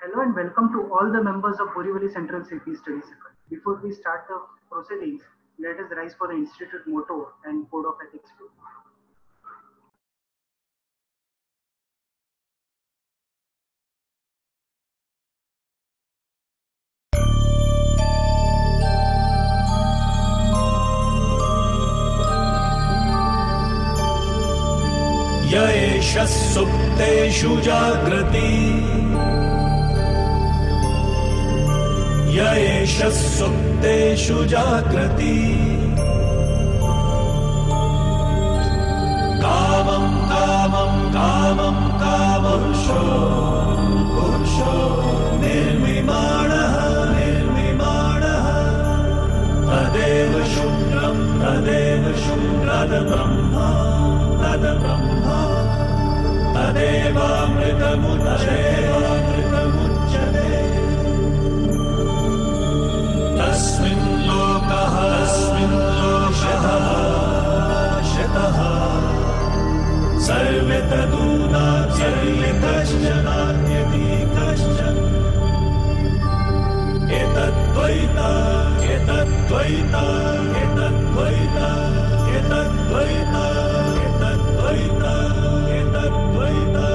Hello and welcome to all the members of Borivali Central CP Study Circle. Before we start the proceedings, let us rise for the Institute motto and Code of Ethics. य एष सुप्तेषु जाग्रति य एष सुप्तेषु जाग्रति कामं कामं कामं कामपुरुषो पुरुषो निर्मिमाणः निर्मिमाणः तदेव शुक्रं तद्ब्रह्मा तद्ब्रह्मा तदेवामृतमुच्यते तस्मिन् लोकः शतः सर्वे तदूनात्यपि कश्चन एतद्द्वैता एतद्द्वैता एतद्द्वैता एतद्द्वैता एतद्द्वैता एतद्द्वैता।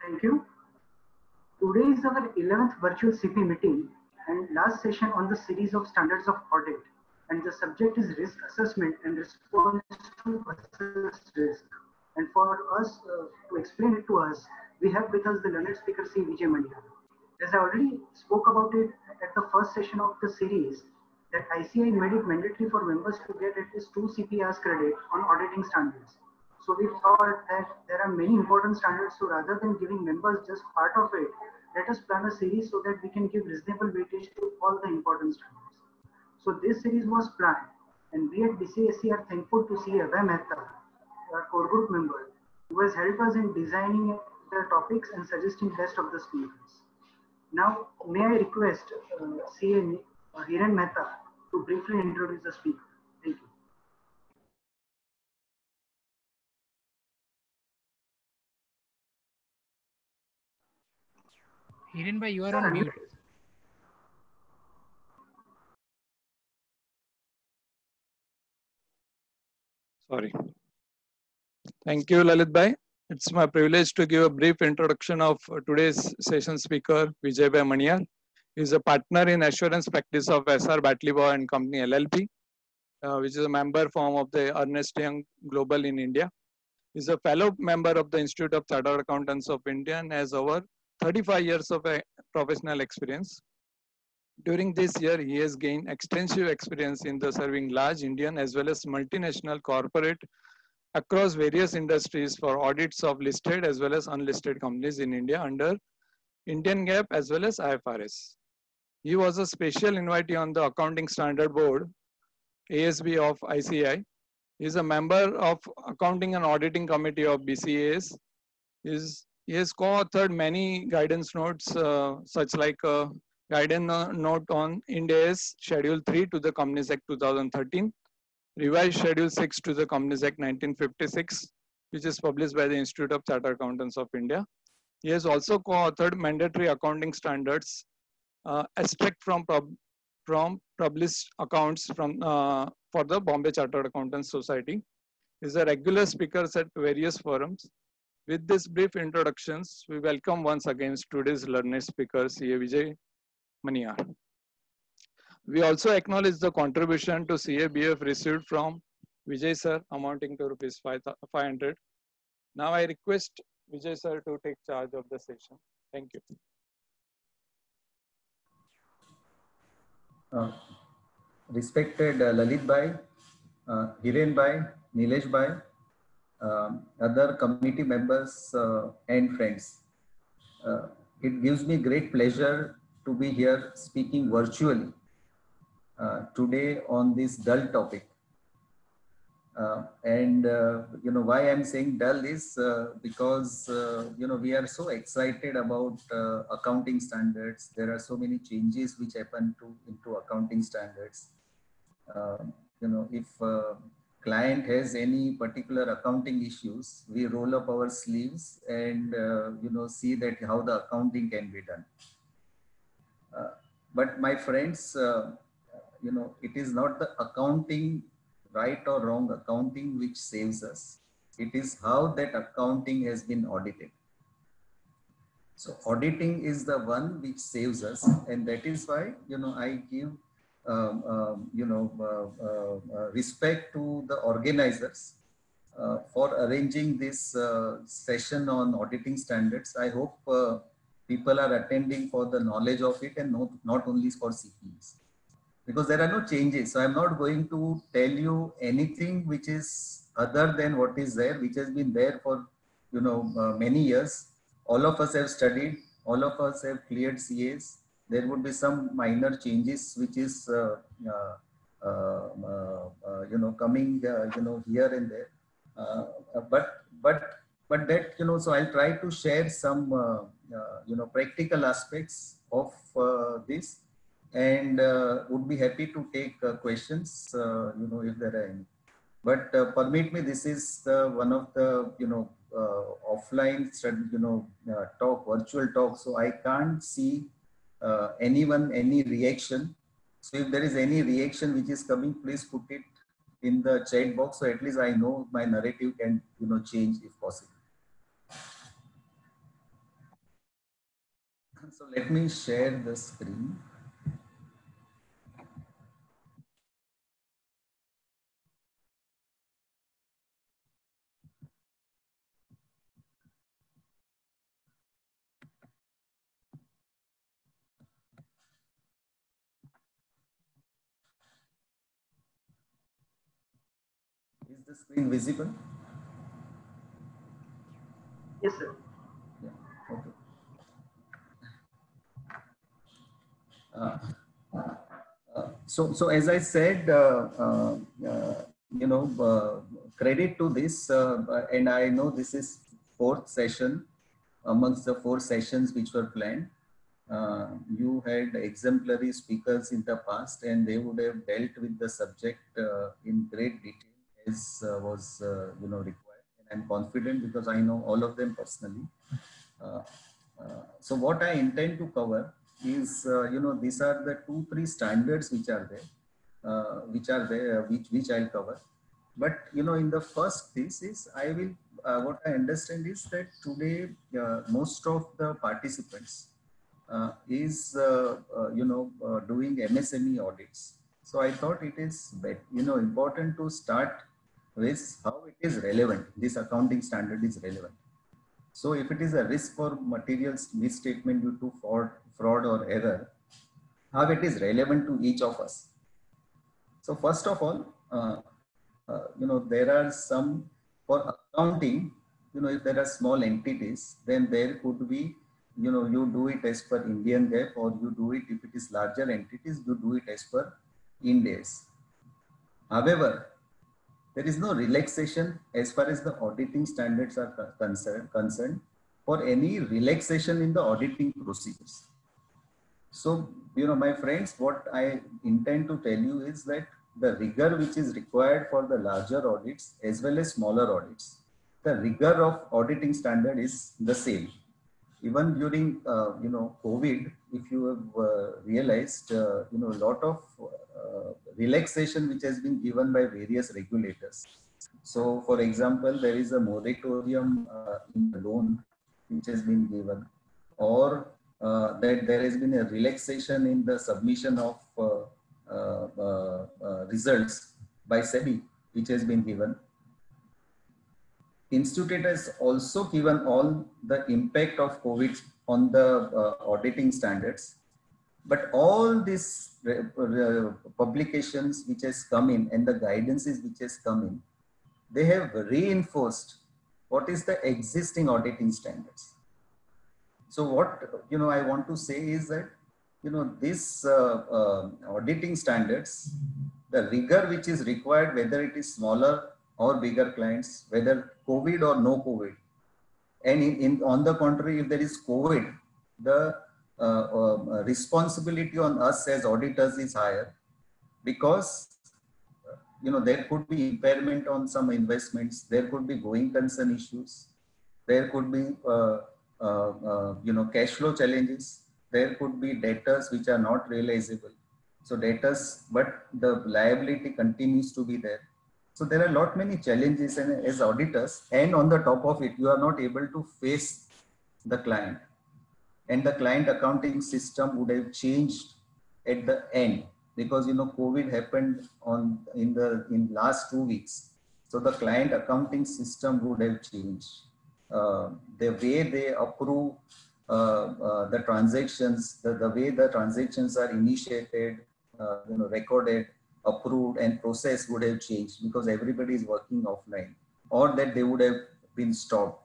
Thank you. Today is our 11th virtual CP meeting and last session on the series of standards of audit, and the subject is risk assessment and response to assessed risk. And for us to explain it to us, we have with us the learned speaker C. Vijay Mania. As I already spoke about it at the first session of the series, that ICAI made it mandatory for members to get at least 2 CPRs credit on auditing standards. So we thought that there are many important standards, so rather than giving members just part of it, let us plan a series so that we can give reasonable weightage to all the important standards. So this series was planned And we at BCSC are thankful to see Abhay Mehta, our core group member, who has helped us in designing the topics and suggesting best of the speakers. Now, may I request CA Hiren Mehta to briefly introduce the speaker. Thank you. Hiren bhai, you are on mute. Sorry. Thank you, Lalit bhai. It's my privilege to give a brief introduction of today's session speaker, Vijay Bhai Maniyar. He is a partner in assurance practice of SR Batley and Company LLP, which is a member firm of the Ernst Young Global in India. He is a fellow member of the Institute of Chartered Accountants of India and has over 35 years of professional experience. During this year, he has gained extensive experience in the serving large Indian as well as multinational corporate across various industries for audits of listed as well as unlisted companies in India under Indian GAAP as well as IFRS. He was a special invitee on the Accounting Standard Board, ASB of ICAI. He is a member of Accounting and Auditing Committee of BCAS. He has co-authored many guidance notes, such like guidance note on India's Schedule 3 to the Companies Act 2013, revised Schedule 6 to the Companies Act 1956, which is published by the Institute of Chartered Accountants of India. He has also co-authored mandatory accounting standards, extract from published accounts from for the Bombay Chartered Accountants Society. He is a regular speaker at various forums. With this brief introductions, we welcome once again today's learned speaker, CA Vijay Maniyar. We also acknowledge the contribution to CABF received from Vijay sir amounting to rupees 500. Now I request Vijay sir to take charge of the session. Thank you. Respected Lalit bhai, Hiren bhai, Nilesh bhai, other committee members and friends. It gives me great pleasure to be here speaking virtually today on this dull topic. You know why I'm saying dull is because you know we are so excited about accounting standards. There are so many changes which happen into accounting standards. You know, if client has any particular accounting issues, we roll up our sleeves and you know see that how the accounting can be done. But my friends, you know, it is not the accounting, right or wrong accounting, which saves us. It is how that accounting has been audited. So auditing is the one which saves us, and that is why, you know, I give you know respect to the organizers for arranging this session on auditing standards. I hope people are attending for the knowledge of it and not only for CPs, because there are no changes. So I'm not going to tell you anything which is other than what is there, which has been there for, you know, many years. All of us have studied, all of us have cleared CAs. There would be some minor changes which is you know coming you know here and there, but that, you know, so I'll try to share some you know practical aspects of this, and would be happy to take questions you know if there are any. But permit me, this is one of the, you know, offline you know talk, virtual talk, so I can't see anyone, any reaction. So if there is any reaction which is coming, please put it in the chat box, so at least I know my narrative can, you know, change if possible. So let me share the screen. Is the screen visible? Yes, sir. Yeah. Okay. So as I said, credit to this, and I know this is fourth session amongst the 4 sessions which were planned. You had exemplary speakers in the past, and they would have dealt with the subject in great detail as was required. And I'm confident because I know all of them personally. So what I intend to cover is, these are the 2-3 standards which are there, which I'll cover. But, in the first thesis, I will, what I understand is that today, most of the participants is, doing MSME audits. So I thought it is, important to start with how it is relevant. This accounting standard is relevant. So if it is a risk for materials misstatement due to fraud or error, how it is relevant to each of us. So first of all, there are some, for accounting, if there are small entities, then there could be, you do it as per Indian GAAP, or you do it, if it is larger entities, you do it as per Ind AS. However, there is no relaxation as far as the auditing standards are concerned for any relaxation in the auditing procedures. So, my friends, what I intend to tell you is that the rigor which is required for the larger audits as well as smaller audits, the rigor of auditing standard is the same. Even during, COVID, if you have realized, a lot of relaxation which has been given by various regulators. So, for example, there is a moratorium in the loan which has been given, or that there has been a relaxation in the submission of results by SEBI, which has been given. Institute has also given all the impact of COVID on the auditing standards, but all these publications which has come in and the guidances which has come in, they have reinforced what is the existing auditing standards. So what I want to say is that this auditing standards, the rigor which is required, whether it is smaller or bigger clients, whether COVID or no COVID, and on the contrary, if there is COVID, the responsibility on us as auditors is higher, because there could be impairment on some investments, there could be going concern issues, there could be cash flow challenges, there could be debtors which are not realizable. So debtors, but the liability continues to be there. So there are many challenges as auditors, and on the top of it, you are not able to face the client, and the client accounting system would have changed at the end, because COVID happened in last 2 weeks. So the client accounting system would have changed. The way they approve the transactions, the way the transactions are initiated, recorded, approved, and processed would have changed, because everybody is working offline, or that they would have been stopped.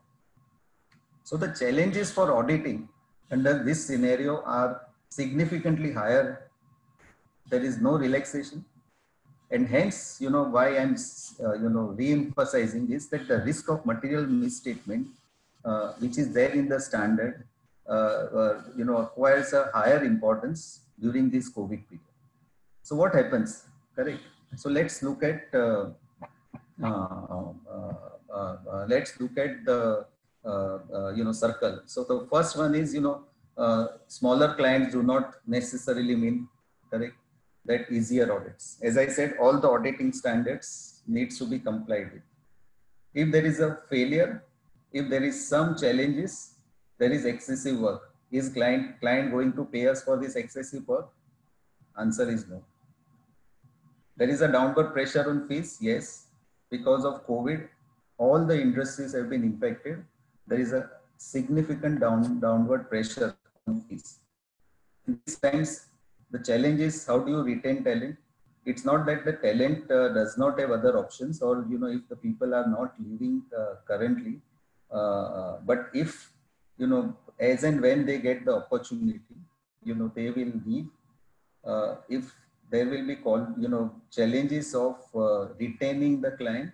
So the challenges for auditing under this scenario are significantly higher. There is no relaxation, and hence, why I'm, re-emphasizing is that the risk of material misstatement, which is there in the standard, acquires a higher importance during this COVID period. So what happens? Correct. So let's look at the circle. So the first one is smaller clients do not necessarily mean, correct, that easier audits. As I said, all the auditing standards needs to be complied with. If there is a failure, if there is some challenges, there is excessive work. Is client going to pay us for this excessive work? Answer is no. There is a downward pressure on fees. Yes, because of COVID, all the industries have been impacted. There is a significant downward pressure on fees. In these times, the challenge is, how do you retain talent? It's not that the talent does not have other options, or if the people are not leaving currently, but if as and when they get the opportunity, they will leave. If there will be challenges of retaining the client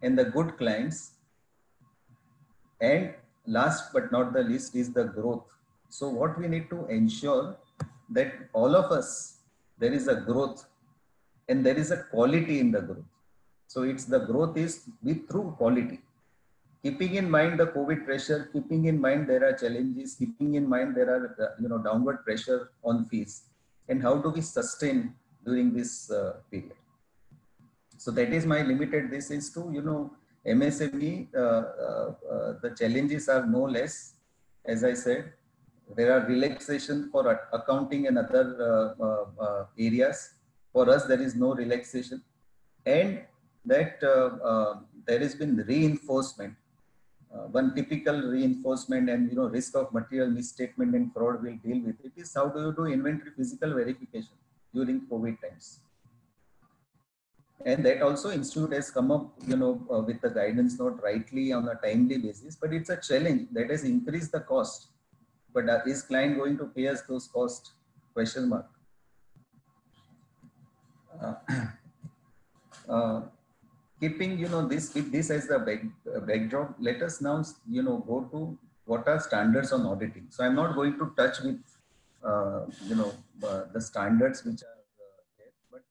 and the good clients. And last but not the least is the growth. So what we need to ensure that all of us, there is a growth and there is a quality in the growth. So it's the growth is with through quality. Keeping in mind the COVID pressure, keeping in mind there are challenges, keeping in mind there are downward pressure on fees, and how do we sustain during this period. So that is my limited. This is to MSME. The challenges are no less. As I said, there are relaxation for accounting and other areas. For us, there is no relaxation, and that there has been reinforcement. One typical reinforcement and risk of material misstatement and fraud will deal with it is how do you do inventory physical verification during COVID times. And that also institute has come up with the guidance note rightly on a timely basis, but it's a challenge that has increased the cost. But is client going to pay us those costs? Question mark. Keeping this as the backdrop, let us now go to what are standards on auditing. So I'm not going to touch with the standards which are there, but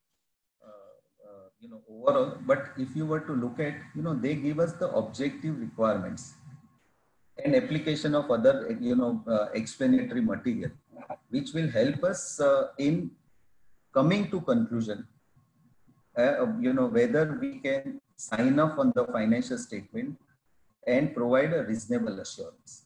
overall. But if you were to look at they give us the objective requirements and application of other explanatory material, which will help us in coming to conclusion. Whether we can sign off on the financial statement and provide a reasonable assurance.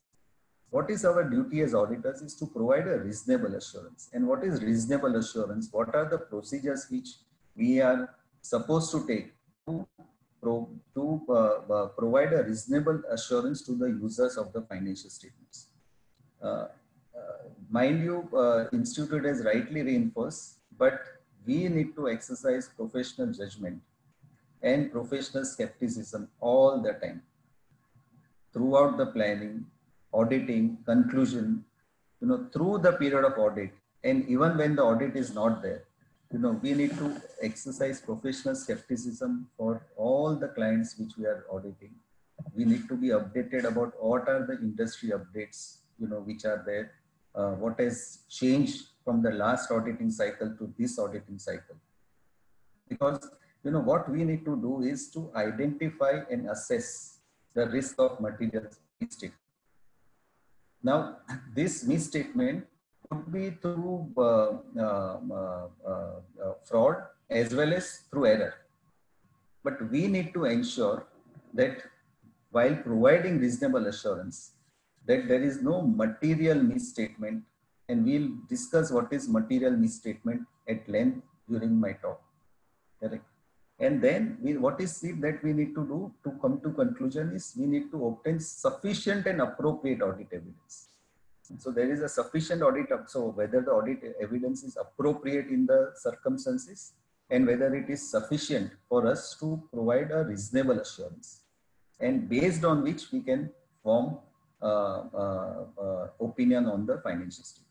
What is our duty as auditors is to provide a reasonable assurance. And what is reasonable assurance? What are the procedures which we are supposed to take to provide a reasonable assurance to the users of the financial statements? Mind you, Institute has rightly reinforced, but we need to exercise professional judgment and professional skepticism all the time throughout the planning, auditing, conclusion, through the period of audit, and even when the audit is not there, we need to exercise professional skepticism for all the clients which we are auditing. We need to be updated about what are the industry updates, which are there, what has changed from the last auditing cycle to this auditing cycle. Because what we need to do is to identify and assess the risk of material misstatement. Now, this misstatement could be through fraud as well as through error. But we need to ensure that while providing reasonable assurance, that there is no material misstatement, and we'll discuss what is material misstatement at length during my talk. Correct. And then what is it that we need to do to come to conclusion is we need to obtain sufficient and appropriate audit evidence. So there is a sufficient audit, so whether the audit evidence is appropriate in the circumstances and whether it is sufficient for us to provide a reasonable assurance, and based on which we can form opinion on the financial statements.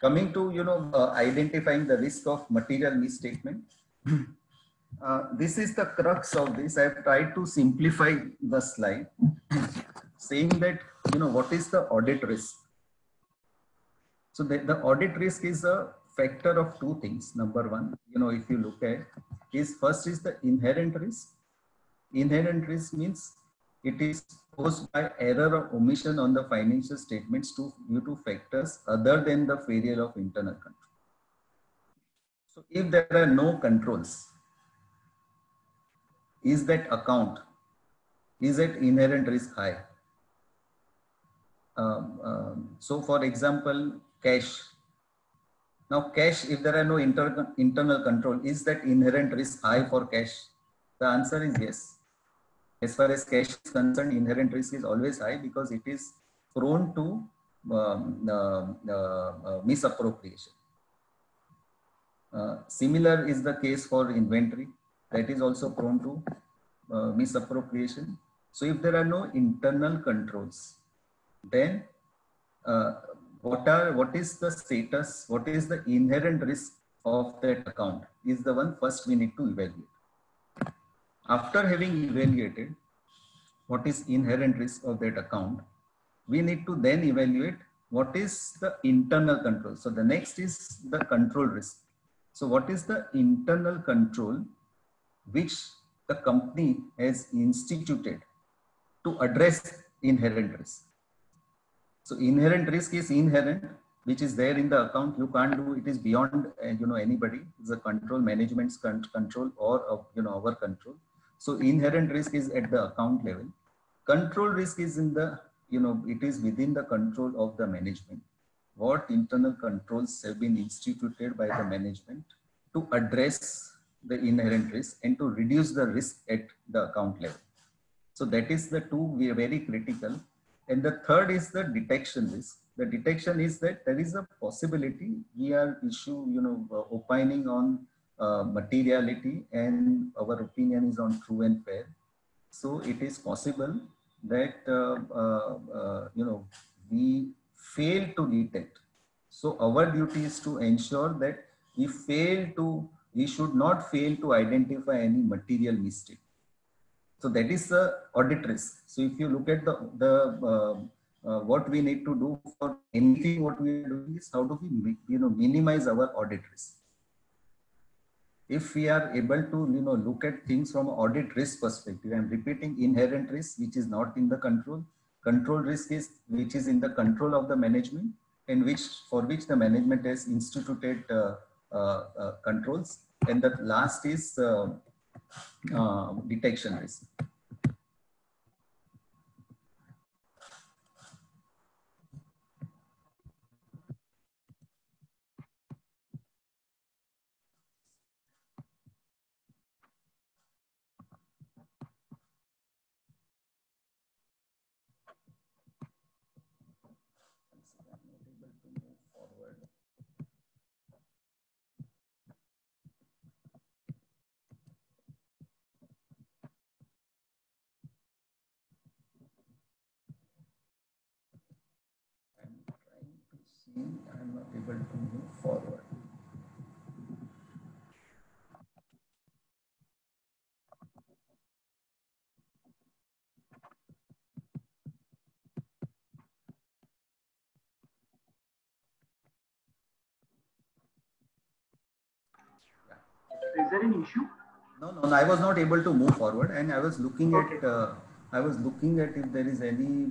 Coming to identifying the risk of material misstatement, this is the crux of this. I have tried to simplify the slide, saying that what is the audit risk. So the audit risk is a factor of two things. Number one, if you look at is first is the inherent risk. Inherent risk means it is caused by error or omission on the financial statements due to factors other than the failure of internal control. So if there are no controls, is that account, is that inherent risk high? So for example, cash. Now cash, if there are no internal control, is that inherent risk high for cash? The answer is yes. As far as cash is concerned, inherent risk is always high because it is prone to misappropriation. Similar is the case for inventory. That is also prone to misappropriation. So if there are no internal controls, then what is the status, what is the inherent risk of that account is the one first we need to evaluate. After having evaluated what is inherent risk of that account, we need to then evaluate what is the internal control. So the next is the control risk. So what is the internal control which the company has instituted to address inherent risk? So inherent risk is inherent, which is there in the account. You can't do it, is beyond anybody. It's a control, management's control or our control. So inherent risk is at the account level. Control risk is in the it is within the control of the management. What internal controls have been instituted by the management to address the inherent risk and to reduce the risk at the account level. So that is the two we are very critical. And the third is the detection risk. The detection is that there is a possibility we are opining on materiality, and our opinion is on true and fair. So it is possible that we fail to detect. So our duty is to ensure that we should not fail to identify any material mistake. So that is the audit risk. So if you look at what we need to do for anything, what we are doing is how do we minimize our audit risk. If we are able to look at things from an audit risk perspective, I'm repeating, inherent risk which is not in the control risk is which is in the control of the management, and for which the management has instituted controls, and the last is detection risk. I'm not able to move forward. Is there an issue? No, I was not able to move forward, and I was looking at if there is any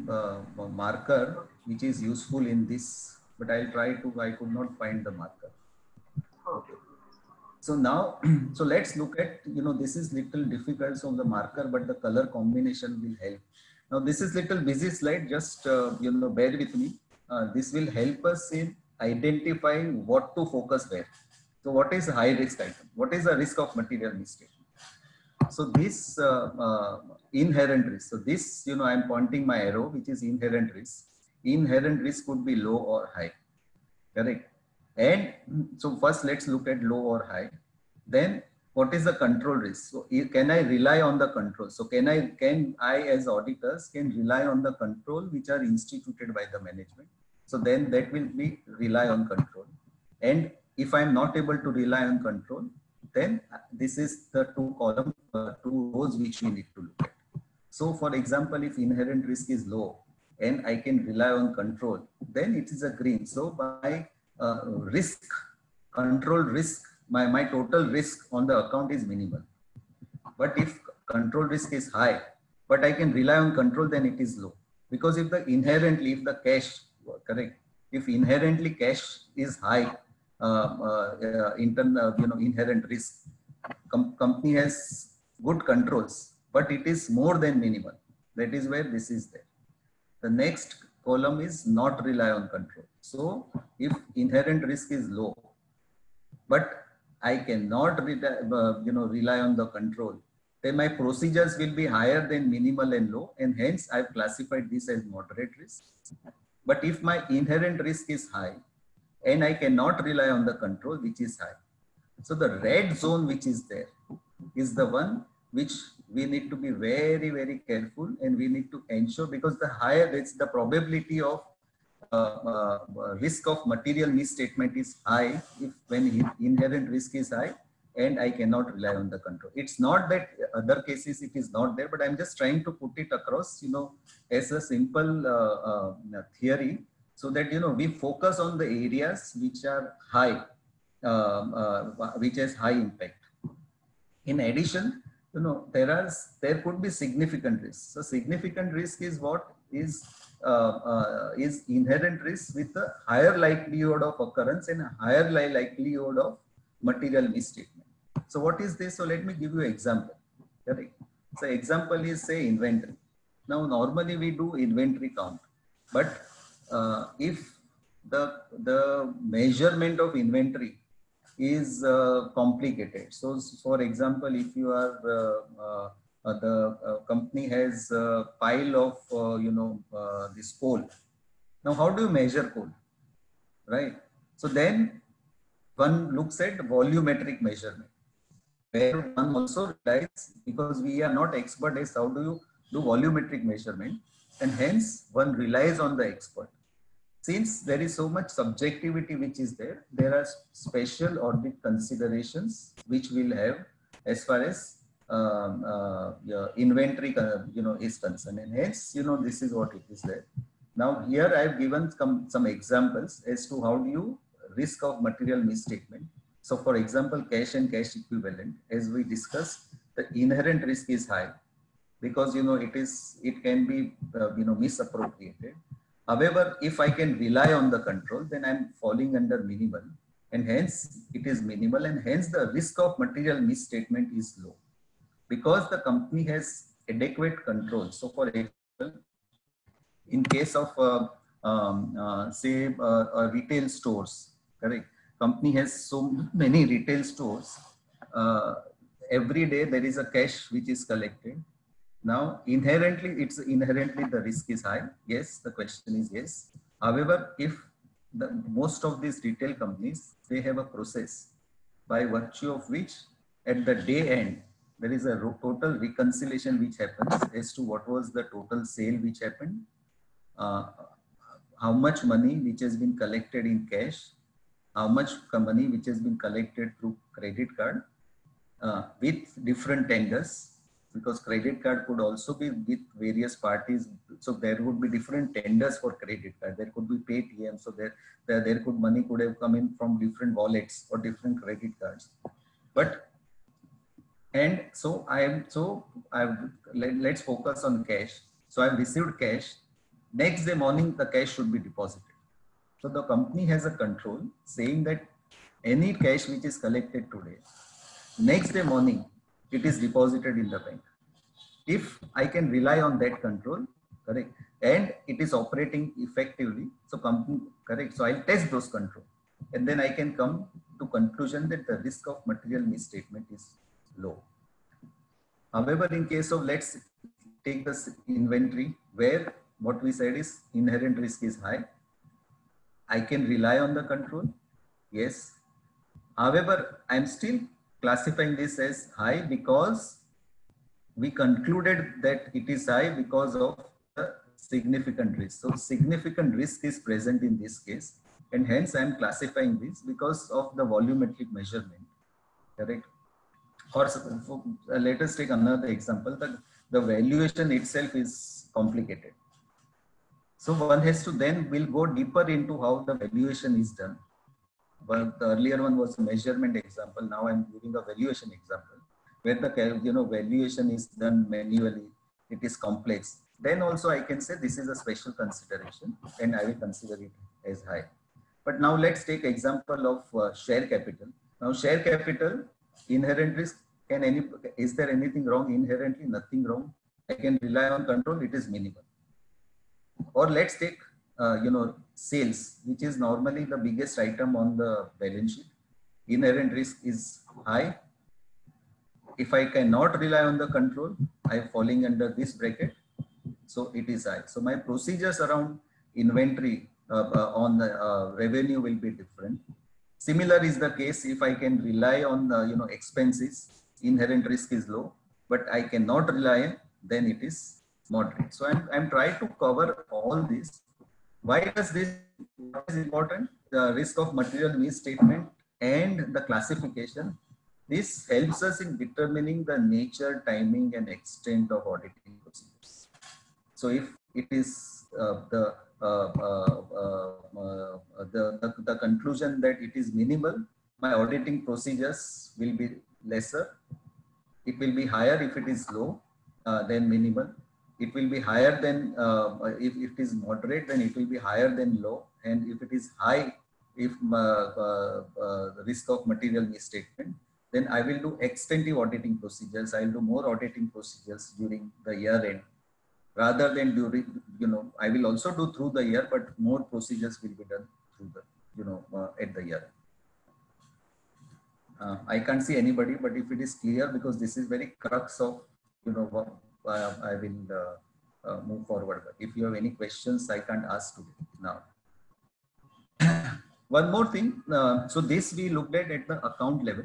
marker which is useful in this, but I could not find the marker. Okay. So now, so let's look at, this is little difficult on the marker, but the color combination will help. Now this is little busy slide, just, bear with me. This will help us in identifying what to focus where. So what is high risk item? What is the risk of material mistake? So this inherent risk. So this, I'm pointing my arrow, which is inherent risk. Inherent risk could be low or high, correct? And so first let's look at low or high. Then what is the control risk? So can I rely on the control? So can I as auditors can rely on the control which are instituted by the management? So then that will be rely on control. And if I'm not able to rely on control, then this is the two rows which we need to look at. So for example, if inherent risk is low and I can rely on control, then it is a green. So my control risk, my total risk on the account is minimal. But if control risk is high, but I can rely on control, then it is low. Because if the cash, correct, if inherently cash is high, inherent risk, company has good controls, but it is more than minimal. That is where this is there. The next column is not rely on control. So if inherent risk is low, but I cannot rely on the control, then my procedures will be higher than minimal and low, and hence I've classified this as moderate risk. But if my inherent risk is high and I cannot rely on the control, which is high. So the red zone which is there is the one which we need to be very, very careful, and we need to ensure, because the higher it's the probability of risk of material misstatement is high if when inherent risk is high and I cannot rely on the control. It's not that other cases it is not there, but I'm just trying to put it across, as a simple theory, so that, we focus on the areas which are high, which has high impact. In addition, there could be significant risk. So significant risk is what is inherent risk with a higher likelihood of occurrence and a higher likelihood of material misstatement. So what is this? So let me give you an example. Correct? So example is, say, inventory. Now normally we do inventory count, but if the measurement of inventory is complicated. So for example, if you are the company has a pile of this coal. Now how do you measure coal, right? So then one looks at volumetric measurement, where one also relies, because we are not expert as how do you do volumetric measurement, and hence one relies on the expert. Since there is so much subjectivity which is there, there are special audit considerations which we'll have as far as inventory is concerned, and hence this is what it is there. Now here I have given some examples as to how do you risk of material misstatement. So for example, cash and cash equivalent, as we discussed, the inherent risk is high because it can be misappropriated. However, if I can rely on the control, then I'm falling under minimal, and hence it is minimal, and hence the risk of material misstatement is low because the company has adequate control. So for example, in case of say retail stores, correct? Company has so many retail stores. Every day there is a cash which is collected. Now, inherently the risk is high. Yes, the question is yes. However, if most of these retail companies, they have a process by virtue of which at the day end, there is a total reconciliation which happens as to what was the total sale which happened, how much money which has been collected in cash, how much money which has been collected through credit card with different tenders, because credit card could also be with various parties. So there would be different tenders for credit card. There could be Paytm. So there could money could have come in from different wallets or different credit cards. But let's focus on cash. So I've received cash. Next day morning, the cash should be deposited. So the company has a control saying that any cash which is collected today, next day morning, it is deposited in the bank. If I can rely on that control, correct, and it is operating effectively, so company, correct, so I'll test those control, and then I can come to conclusion that the risk of material misstatement is low. However, in case of, let's take this inventory where what we said is inherent risk is high. I can rely on the control, yes. However, I'm still classifying this as high because we concluded that it is high because of the significant risk. So significant risk is present in this case, and hence I'm classifying this because of the volumetric measurement, correct? Or let us take another example. The valuation itself is complicated. So one has to then will go deeper into how the valuation is done. But the earlier one was a measurement example. Now I'm giving a valuation example where the valuation is done manually. It is complex. Then also I can say this is a special consideration, and I will consider it as high. But now let's take example of share capital. Now share capital, inherent risk. Is there anything wrong inherently? Nothing wrong. I can rely on control. It is minimal. Or let's take sales, which is normally the biggest item on the balance sheet. Inherent risk is high. If I cannot rely on the control, I am falling under this bracket. So it is high. So my procedures around inventory on the revenue will be different. Similar is the case if I can rely on expenses. Inherent risk is low, but I cannot rely on, then it is moderate. So I'm trying to cover all this Why does this, what is important? The risk of material misstatement and the classification. This helps us in determining the nature, timing, and extent of auditing procedures. So if it is the conclusion that it is minimal, my auditing procedures will be lesser. It will be higher if it is low than minimal. It will be higher than, if it is moderate, then it will be higher than low. And if it is high, if the risk of material misstatement, then I will do extensive auditing procedures. I will do more auditing procedures during the year end, rather than during, I will also do through the year, but more procedures will be done through the, at the year. I can't see anybody, but if it is clear, because this is very crux of, what I will move forward. But if you have any questions, I can't ask today now. One more thing. So this we looked at the account level.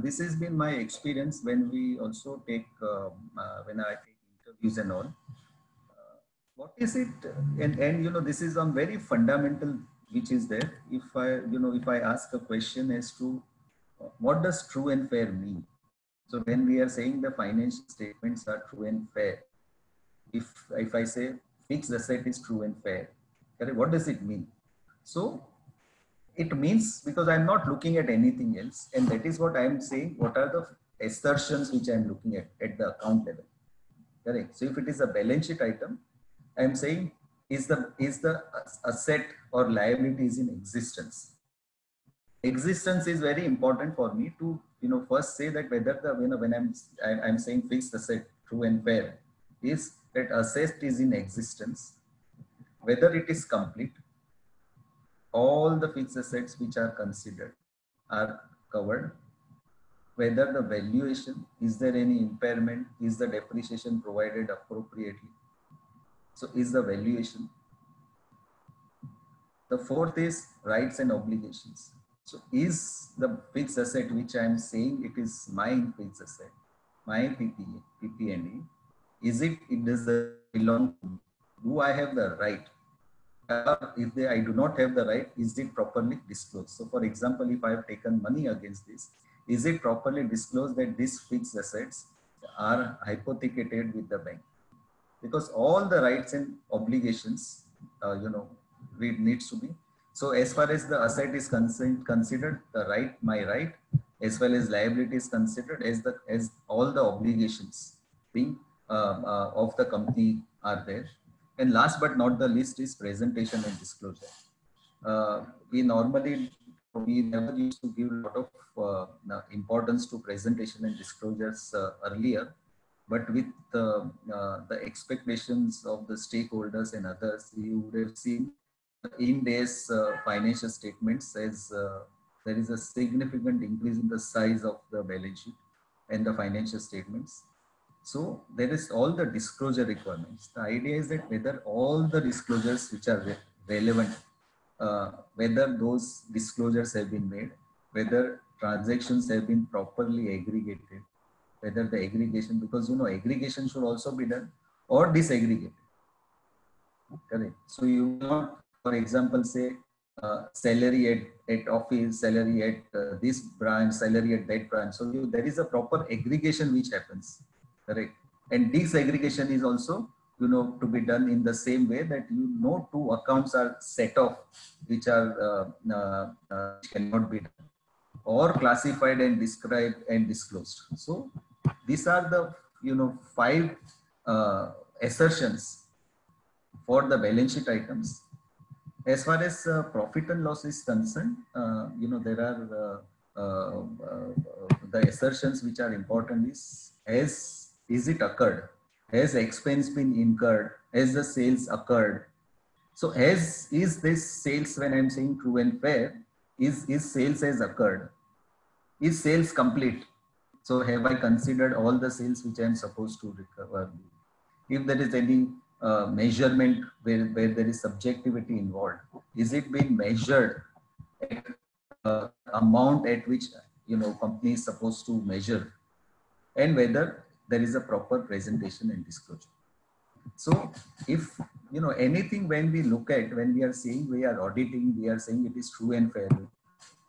This has been my experience when we also take, when I take interviews and all. What is it? And this is on very fundamental, which is there. If I ask a question as to what does true and fair mean? So when we are saying the financial statements are true and fair, if I say fixed asset is true and fair, correct, what does it mean? So it means, because I'm not looking at anything else, and that is what I'm saying, what are the assertions which I'm looking at the account level, correct? So if it is a balance sheet item, I'm saying is the asset or liability is in existence. Existence is very important for me to first say that whether the when I'm saying fixed asset true and fair is that asset is in existence, whether it is complete, all the fixed assets which are considered are covered, whether the valuation, is there any impairment, is the depreciation provided appropriately, so is the valuation. The fourth is rights and obligations. So is the fixed asset which I am saying it is my fixed asset, my PP&E, is it does belong to me? Do I have the right? If I do not have the right, is it properly disclosed? So for example, if I have taken money against this, is it properly disclosed that these fixed assets are hypothecated with the bank? Because all the rights and obligations, it needs to be. So as far as the asset is considered, the right, my right, as well as liability is considered, as all the obligations being of the company are there. And last but not the least is presentation and disclosure. We never used to give a lot of importance to presentation and disclosures earlier, but with the expectations of the stakeholders and others, you would have seen in days financial statements as there is a significant increase in the size of the balance sheet and the financial statements. So there is all the disclosure requirements. The idea is that whether all the disclosures which are relevant, whether those disclosures have been made, whether transactions have been properly aggregated, whether the aggregation, because aggregation should also be done, or disaggregated. Correct. So you will not, for example, say salary at office, salary at this branch, salary at that branch. So there is a proper aggregation which happens, correct? And disaggregation is also, to be done in the same way that two accounts are set off, which are which cannot be done, or classified and described and disclosed. So these are the 5 assertions for the balance sheet items. As far as profit and loss is concerned, there are the assertions which are important is it occurred? Has expense been incurred? Has the sales occurred? So is this sales, when I'm saying true and fair, is sales has occurred? Is sales complete? So have I considered all the sales which I'm supposed to recover? If there is any measurement where there is subjectivity involved, is it being measured at amount at which company is supposed to measure, and whether there is a proper presentation and disclosure. So if, you know, anything when we look at, when we are saying we are auditing, we are saying it is true and fair.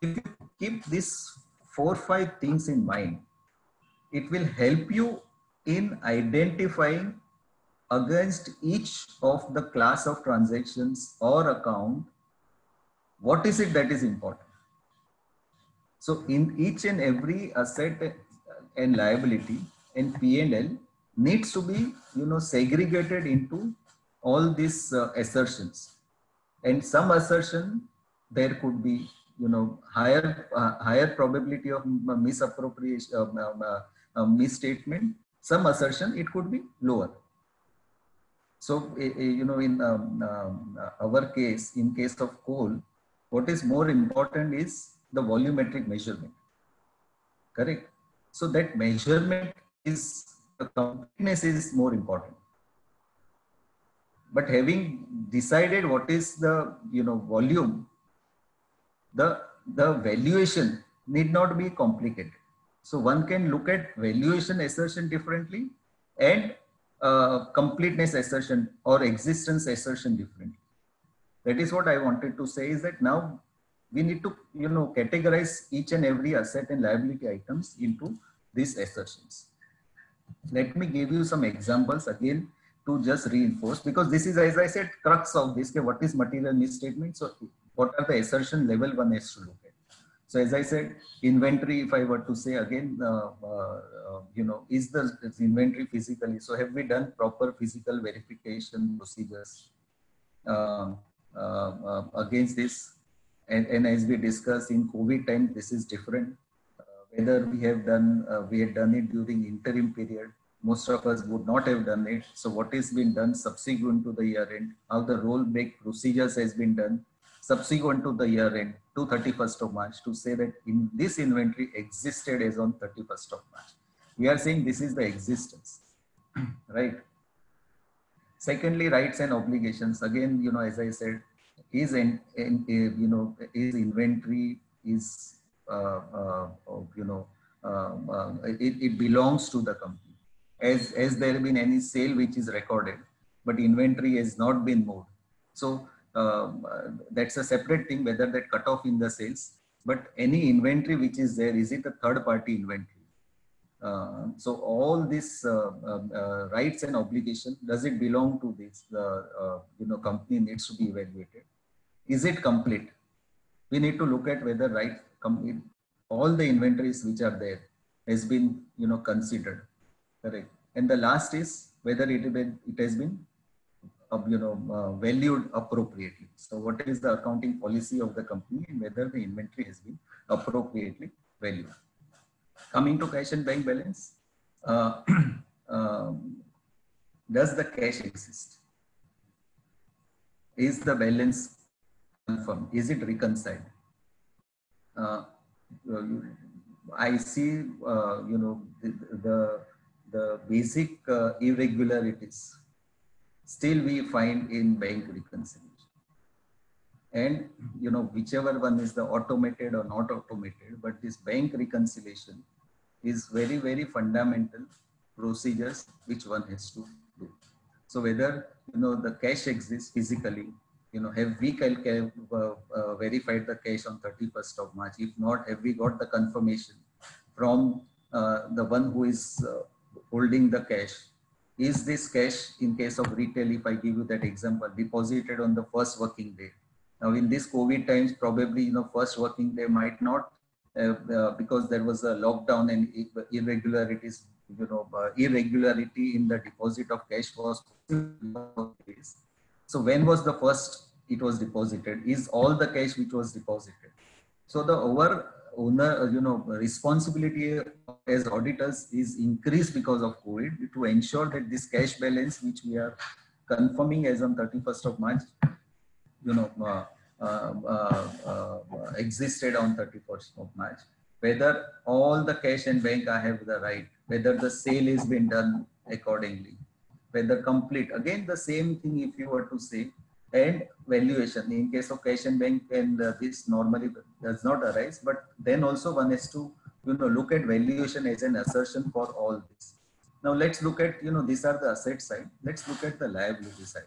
If you keep these 4 or 5 things in mind, it will help you in identifying against each of the class of transactions or account, what is it that is important. So in each and every asset and liability and P&L needs to be, you know, segregated into all these assertions. And some assertion, there could be, you know, higher probability of misappropriation, misstatement. Some assertion, it could be lower. So, you know, in our case, in case of coal, what is more important is the volumetric measurement. Correct. So that measurement is, the completeness is more important. But having decided what is the, you know, volume, the valuation need not be complicated. So one can look at valuation assertion differently and completeness assertion or existence assertion differently. That is what I wanted to say, is that now we need to, you know, categorize each and every asset and liability items into these assertions. Let me give you some examples again to just reinforce, because this is, as I said, crux of this. What is material misstatement? So what are the assertion level one has to look at? So as I said, inventory, if I were to say again, you know, is the inventory physically? So have we done proper physical verification procedures against this? And as we discussed in COVID time, this is different. Whether we have done, we had done it during interim period, most of us would not have done it. So what is been done subsequent to the year end, how the rollback procedures has been done subsequent to the year end to 31st of March, to say that in this inventory existed as on 31st of March. We are saying this is the existence, right? Secondly, rights and obligations. Again, you know, as I said, is you know, is inventory, is you know, it belongs to the company. As there have been any sale which is recorded, but inventory has not been moved. So that's a separate thing, whether that cut off in the sales, but any inventory which is there, is it a third party inventory? So all this rights and obligation, does it belong to this? You know, company needs to be evaluated. Is it complete? We need to look at whether all the inventories which are there has been, you know, considered. Correct. And the last is whether it has been you know, valued appropriately. So what is the accounting policy of the company and whether the inventory has been appropriately valued. Coming to cash and bank balance, does the cash exist? Is the balance confirmed? Is it reconciled? I see, you know, the basic irregularities still we find in bank reconciliation. And, you know, whichever one is the automated or not automated, but this bank reconciliation is very, very fundamental procedures which one has to do. So whether, you know, the cash exists physically, you know, have we verified the cash on 31st of March? If not, have we got the confirmation from the one who is holding the cash? Is this cash, in case of retail, if I give you that example, deposited on the first working day? Now in this COVID times, probably, you know, first working day might not, because there was a lockdown and irregularities, you know, irregularity in the deposit of cash was. So when was the first it was deposited? Is all the cash which was deposited? So the owner, you know, responsibility as auditors is increased because of COVID to ensure that this cash balance which we are confirming as on 31st of March, you know, existed on 31st of March, whether all the cash and bank have the right, whether the sale has been done accordingly, whether complete. Again, the same thing if you were to say, and valuation in case of cash and bank, and this normally does not arise, but then also one has to, you know, look at valuation as an assertion for all this. Now let's look at, these are the asset side. Let's look at the liability side.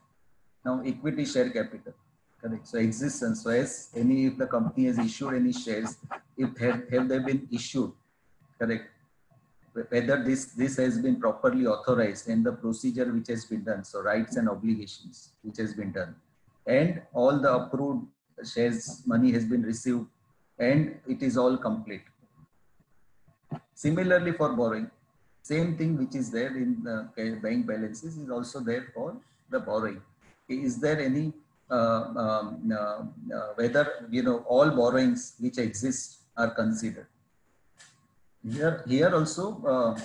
Now equity share capital, correct? So existence. So if the company has issued any shares, if have they been issued, correct? Whether this has been properly authorized and the procedure which has been done. So rights and obligations which has been done, and all the approved shares money has been received, and it is all complete. Similarly for borrowing, same thing which is there in the bank balances is also there for the borrowing. Is there any whether all borrowings which exist are considered? Here also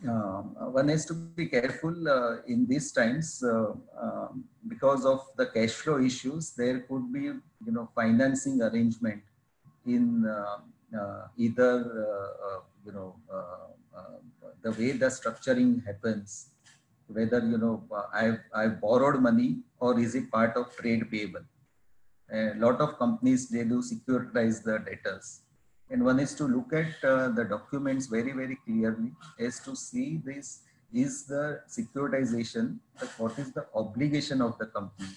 one has to be careful in these times because of the cash flow issues. There could be financing arrangement in either the way the structuring happens, whether I've borrowed money or is it part of trade payable. A lot of companies, they do securitize the debtors, and one is to look at the documents very, very clearly as to see this is the securitization, what is the obligation of the company.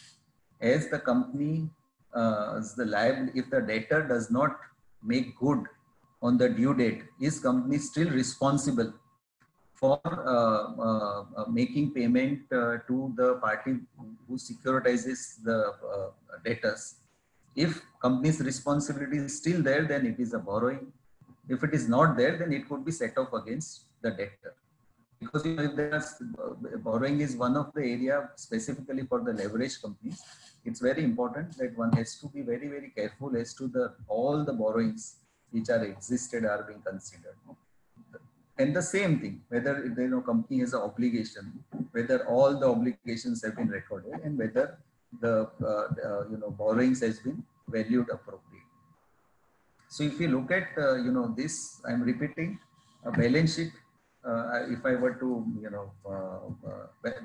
As the company, if the debtor does not make good on the due date, is company still responsible for making payment to the party who securitizes the debtors? If company's responsibility is still there, then it is a borrowing. If it is not there, then it could be set off against the debtor. Because if there is, borrowing is one of the area specifically for the leverage companies, it's very important that one has to be very, very careful as to all the borrowings which are existed are being considered. And the same thing, whether company has an obligation, whether all the obligations have been recorded, and whether the borrowings has been valued appropriately. So if you look at this, I'm repeating a balance sheet. If I were to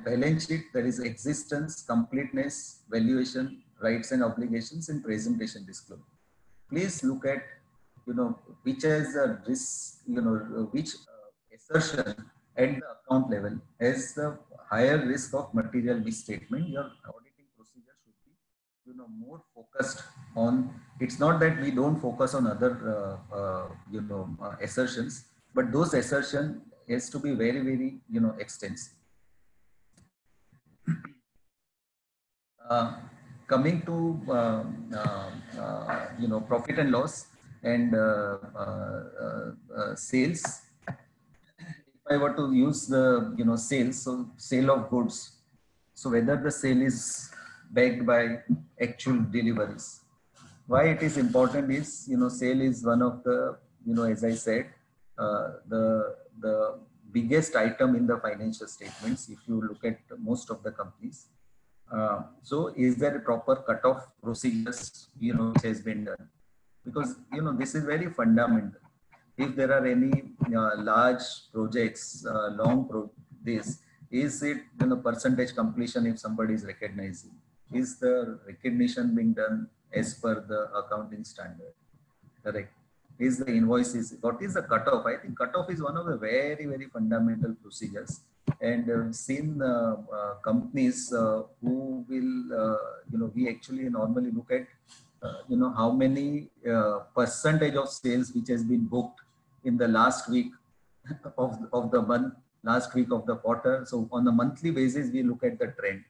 balance sheet, there is existence, completeness, valuation, rights and obligations, and presentation disclosure. Please look at which has a risk, which assertion at the account level has the higher risk of material misstatement. Your auditing procedure should be more focused on. It's not that we don't focus on other assertions, but those assertions has to be very, very extensive. Coming to profit and loss and sales. If I were to use the sales, so sale of goods, so whether the sale is backed by actual deliveries. Why it is important is sale is one of the as I said the biggest item in the financial statements if you look at most of the companies. So is there a proper cutoff procedures which has been done? Because this is very fundamental. If there are any large projects, is it percentage completion if somebody is recognizing? Is the recognition being done as per the accounting standard? Correct. Is the invoices, what is the cutoff? I think cutoff is one of the very, very fundamental procedures. And I've seen companies who will, we actually normally look at, how many percentage of sales which has been booked in the last week of the month, last week of the quarter. So on a monthly basis, we look at the trend,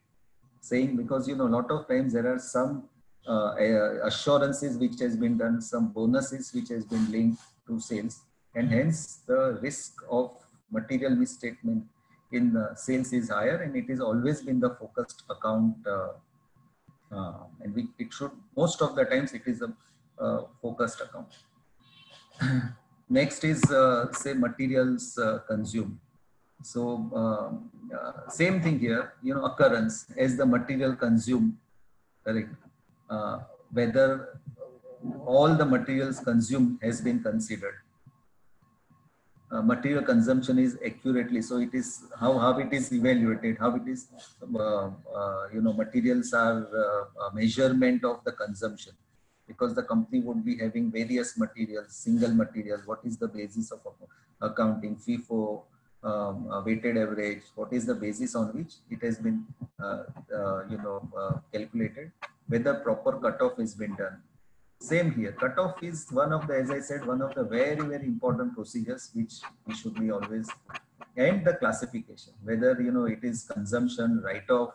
saying because a lot of times there are some assurances which has been done, some bonuses which has been linked to sales, and hence the risk of material misstatement in the sales is higher, and it has always been the focused account, and it should, most of the times it is a focused account. Next is say materials consumed. So same thing here, occurrence as the material consumed, correct? Whether all the materials consumed has been considered. Material consumption is accurately, so it is how it is evaluated, how it is materials are a measurement of the consumption, because the company would be having various materials, single materials. What is the basis of accounting? FIFO, weighted average, what is the basis on which it has been calculated, whether proper cutoff has been done. Same here, cutoff is one of the, as I said, one of the very, very important procedures which we should be always, and the classification, whether it is consumption, write-off,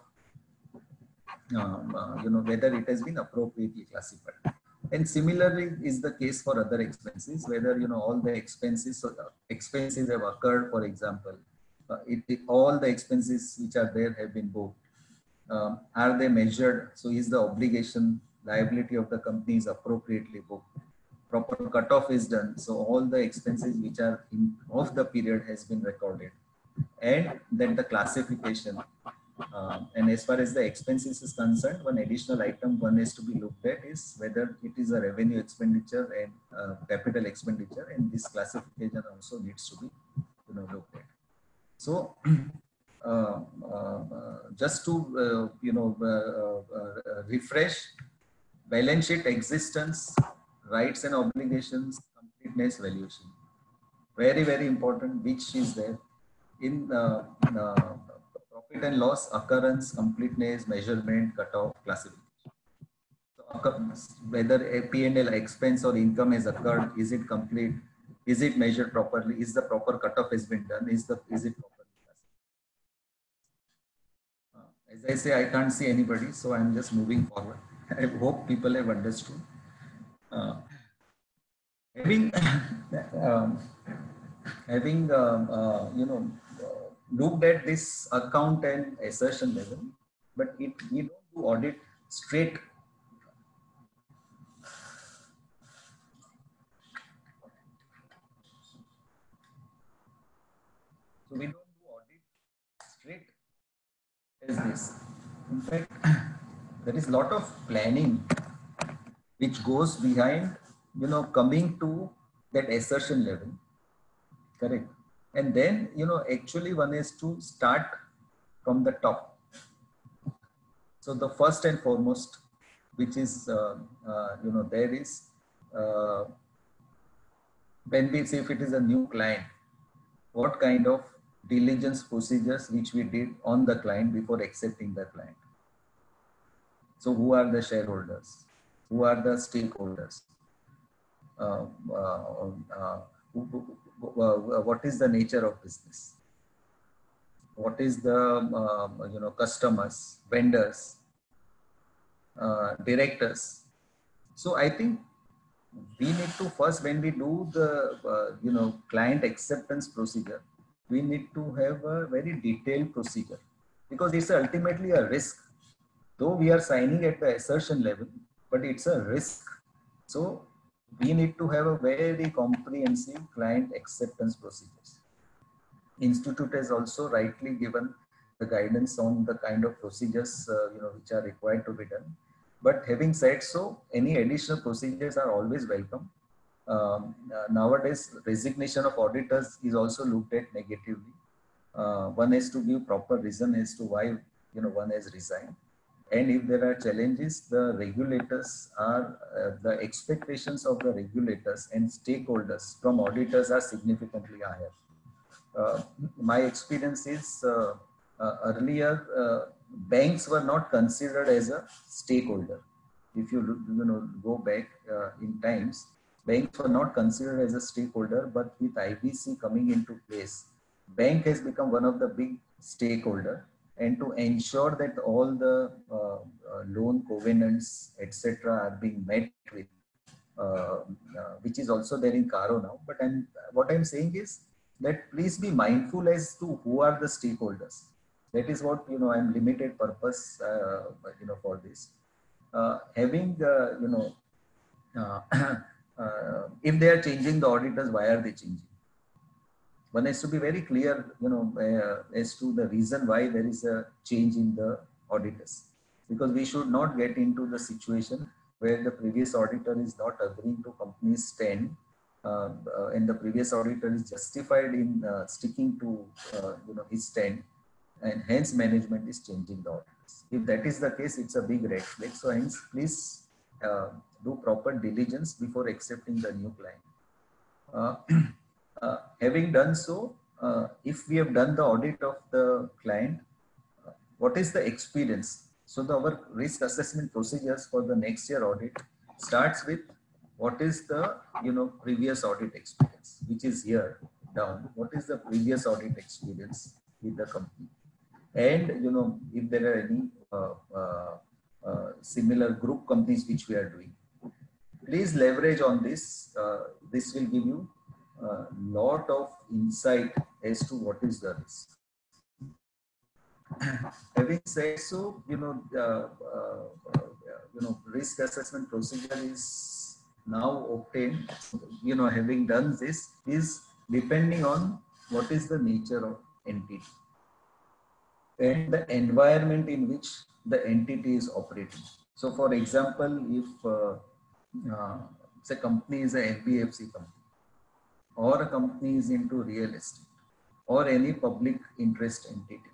whether it has been appropriately classified. And similarly is the case for other expenses, whether all the expenses have occurred. For example, all the expenses which are there have been booked. Are they measured? So is the obligation, liability of the company is appropriately booked? Proper cutoff is done. So all the expenses which are of the period has been recorded. And then the classification. And as far as the expenses is concerned, one additional item one is to be looked at is whether it is a revenue expenditure and capital expenditure, and this classification also needs to be looked at. So just to refresh, balance sheet existence, rights and obligations, completeness, valuation. Very, very important, which is there in profit and loss, occurrence, completeness, measurement, cutoff, classification. So, whether a P&L expense or income has occurred, is it complete? Is it measured properly? Is the proper cutoff has been done? Is it properly classified? As I say, I can't see anybody, so I'm just moving forward. I hope people have understood. Having looked at this account and assertion level, but we don't do audit straight. So we don't do audit straight as this. In fact, there is a lot of planning which goes behind, coming to that assertion level. Correct. And then, actually one is to start from the top. So the first and foremost, which is, there is, when we say if it is a new client, what kind of diligence procedures which we did on the client before accepting the client. So who are the shareholders? Who are the stakeholders? What is the nature of business? What is the customers, vendors, directors? So I think we need to first, when we do the client acceptance procedure, we need to have a very detailed procedure, because it's ultimately a risk. Though we are signing at the assertion level, but it's a risk. So we need to have a very comprehensive client acceptance procedures. Institute has also rightly given the guidance on the kind of procedures which are required to be done. But having said so, any additional procedures are always welcome. Nowadays, resignation of auditors is also looked at negatively. One has to give proper reason as to why one has resigned. And if there are challenges, the regulators are, the expectations of the regulators and stakeholders from auditors are significantly higher. My experience is earlier, banks were not considered as a stakeholder. If you go back in times, banks were not considered as a stakeholder, but with IBC coming into place, bank has become one of the big stakeholder. And to ensure that all the loan covenants, etc., are being met with, which is also there in Caro now. But what I'm saying is that please be mindful as to who are the stakeholders. That is what I'm limited purpose for this. Having if they are changing the auditors, why are they changing? One has to be very clear, as to the reason why there is a change in the auditors, because we should not get into the situation where the previous auditor is not agreeing to company's stand, and the previous auditor is justified in sticking to his stand, and hence management is changing the auditors. If that is the case, it's a big red flag. So hence, please do proper diligence before accepting the new client. Having done so, if we have done the audit of the client, what is the experience? So our risk assessment procedures for the next year audit starts with what is the previous audit experience, which is here down. What is the previous audit experience with the company? And if there are any similar group companies which we are doing, please leverage on this. This will give you a lot of insight as to what is the risk. Having said so, risk assessment procedure is now obtained. Having done this is depending on what is the nature of entity and the environment in which the entity is operating. So, for example, if say company is an NBFC company, or a company is into real estate, or any public interest entity,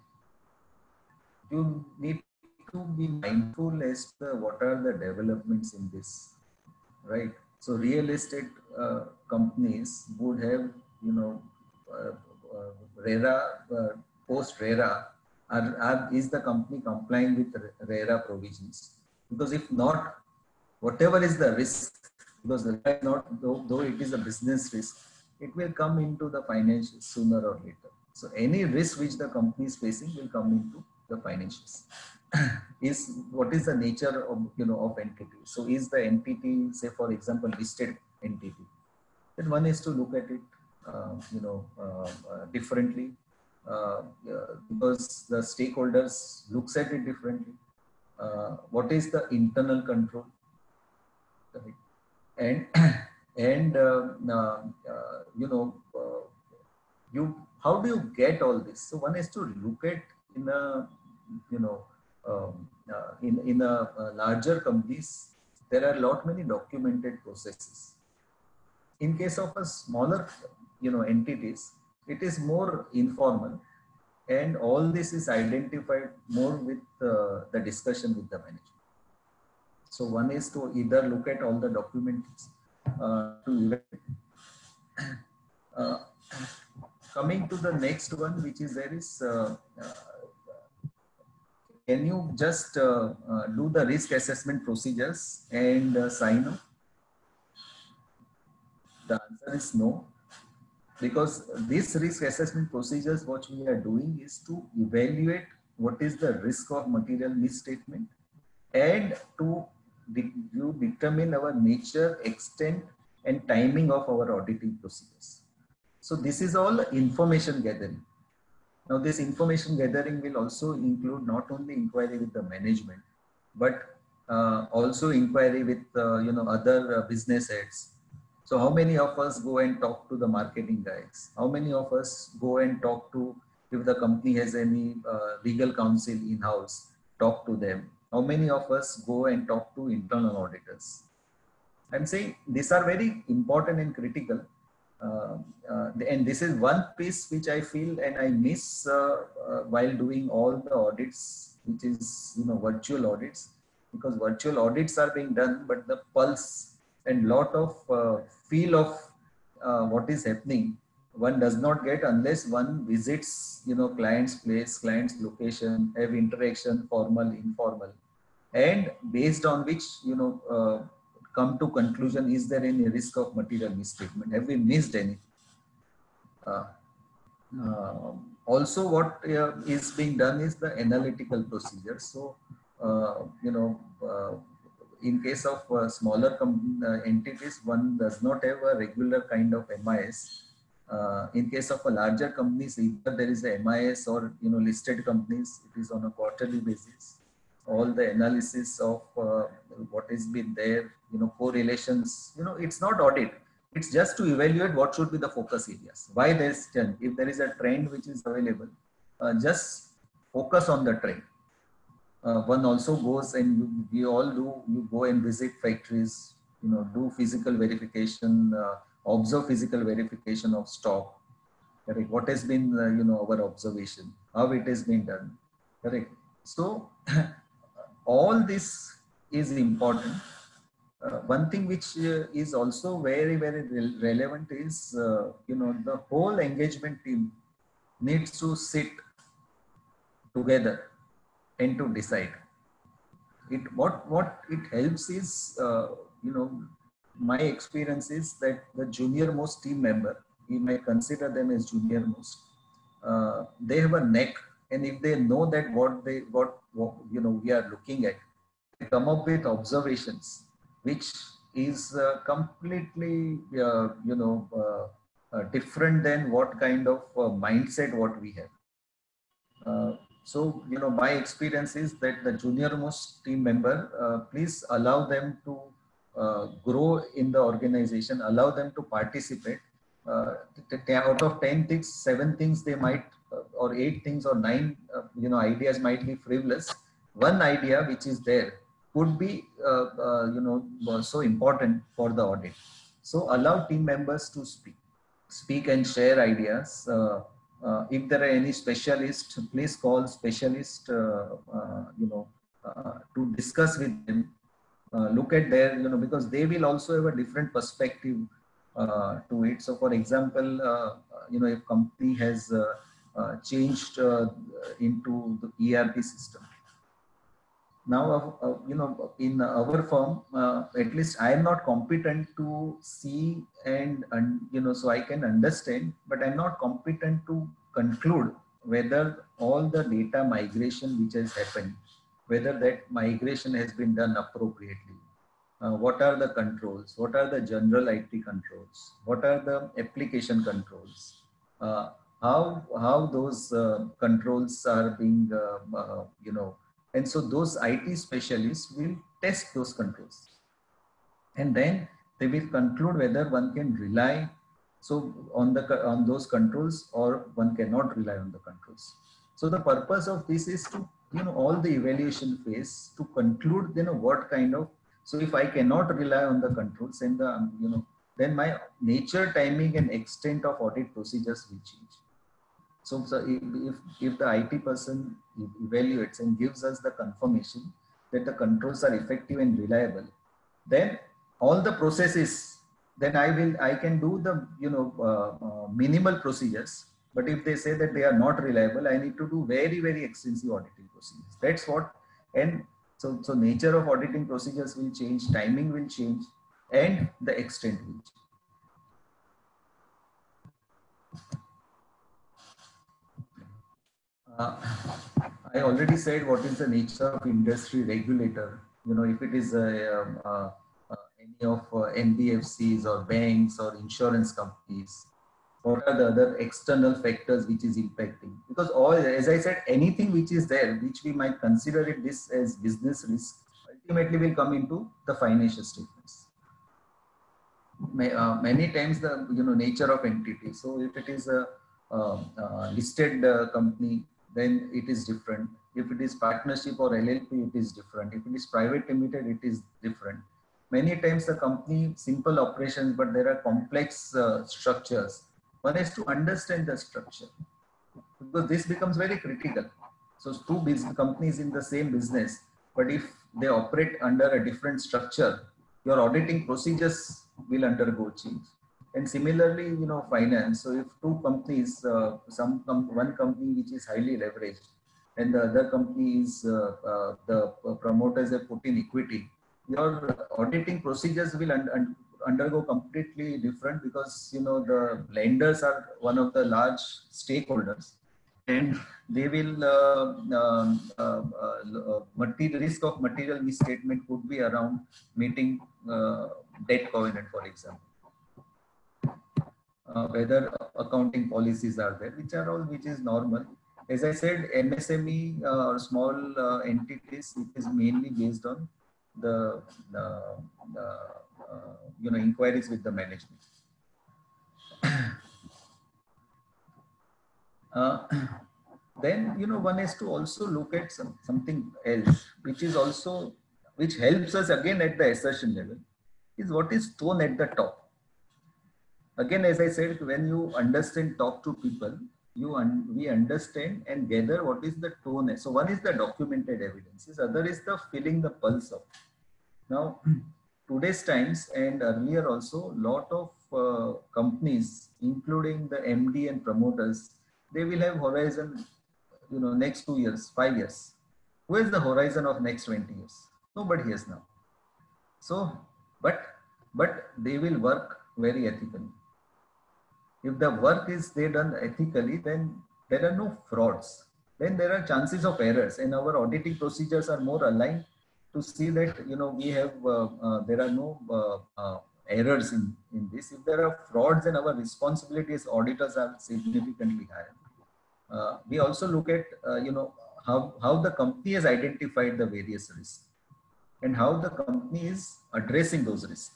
you need to be mindful as to what are the developments in this, right? So real estate companies would have, RERA, post RERA, is the company complying with RERA provisions? Because if not, whatever is the risk, because the risk not, though it is a business risk, it will come into the financials sooner or later. So any risk which the company is facing will come into the financials. What is the nature of of entity? So is the entity, say for example, listed entity? Then one is to look at it differently because the stakeholders looks at it differently. What is the internal control? And how do you get all this? So one is to look at in a in a larger companies, there are many documented processes. In case of a smaller entities, it is more informal, and all this is identified more with the discussion with the manager. So one is to either look at all the documents coming to the next one, which is there is can you just do the risk assessment procedures and sign up? The answer is no, because this risk assessment procedures, what we are doing is to evaluate what is the risk of material misstatement and to determine our nature, extent, and timing of our auditing procedures. So this is all information gathering. Now this information gathering will also include not only inquiry with the management, but also inquiry with other business heads. So how many of us go and talk to the marketing guys? How many of us go and talk to, if the company has any legal counsel in-house, talk to them? How many of us go and talk to internal auditors? I'm saying these are very important and critical. And this is one piece which I feel and I miss while doing all the audits, which is virtual audits, because virtual audits are being done, but the pulse and lot of feel of what is happening one does not get unless one visits client's place, client's location, have interaction, formal, informal, and based on which come to conclusion, is there any risk of material misstatement? Have we missed anything? Also, what is being done is the analytical procedure. So, in case of smaller entities, one does not have a regular kind of MIS. In case of a larger companies, either there is a MIS or listed companies, it is on a quarterly basis. All the analysis of what has been there, correlations, it's not audit. It's just to evaluate what should be the focus areas. Why there is trend. If there is a trend which is available, just focus on the trend. One also goes and we all do, you go and visit factories, do physical verification, observe physical verification of stock. Correct. What has been, our observation, how it has been done. Correct. So, all this is important. One thing which is also very, very relevant is, the whole engagement team needs to sit together and to decide. What it helps is, my experience is that the junior most team member, we might consider them as junior most, they have a neck, and if they know that what we are looking at, they come up with observations which is completely different than what kind of mindset what we have. So, my experience is that the junior most team member, please allow them to grow in the organization, allow them to participate. Out of 10 things, 7 things they might, or 8 things or 9, ideas might be frivolous. One idea which is there could be, so important for the audit. So allow team members to speak and share ideas. If there are any specialists, please call specialists, to discuss with them. Look at their, because they will also have a different perspective to it. So, for example, if company has changed into the ERP system. Now, in our firm, at least I am not competent to see and so I can understand, but I'm not competent to conclude whether all the data migration which has happened, whether that migration has been done appropriately. What are the controls? What are the general IT controls? What are the application controls? How those controls are being, and so those IT specialists will test those controls, and then they will conclude whether one can rely on those controls or one cannot rely on the controls. So the purpose of this is to, all the evaluation phase to conclude, what kind of, so if I cannot rely on the controls and then my nature, timing and extent of audit procedures will change. So if the IT person evaluates and gives us the confirmation that the controls are effective and reliable, then all the processes, then I can do the minimal procedures. But if they say that they are not reliable, I need to do very, very extensive auditing procedures. That's what, and so nature of auditing procedures will change, timing will change, and the extent will change. I already said what is the nature of industry regulator. If it is any of NBFCs or banks or insurance companies, what are the other external factors which is impacting? Because as I said, anything which is there, which we might consider it this as business risk, ultimately will come into the financial statements. Many times the nature of entity. So if it is a listed company, then it is different. If it is partnership or LLP, it is different. If it is private limited, it is different. Many times the company, simple operations, but there are complex structures. One has to understand the structure, because this becomes very critical. So two business companies in the same business, but if they operate under a different structure, your auditing procedures will undergo change. And similarly, finance. So if two companies, one company which is highly leveraged, and the other company is the promoters have put in equity, your auditing procedures will undergo completely different, because the lenders are one of the large stakeholders, and they will risk of material misstatement could be around meeting debt covenant, for example. Whether accounting policies are there, which is normal. As I said, MSME or small entities, it is mainly based on the inquiries with the management. Then one has to also look at something else, which helps us again at the assertion level, is what is tone at the top. Again, as I said, when you understand, talk to people, we understand and gather what is the tone. So one is the documented evidences, other is the feeling the pulse of. Now, today's times and earlier also, lot of companies, including the MD and promoters, they will have horizon, next 2 years, 5 years. Who has the horizon of next 20 years? Nobody has now. So, but they will work very ethically. If the work is done ethically, then there are no frauds. Then there are chances of errors, and our auditing procedures are more aligned to see that we have there are no errors in this. If there are frauds, then our responsibility as auditors are significantly higher. We also look at how the company has identified the various risks and how the company is addressing those risks.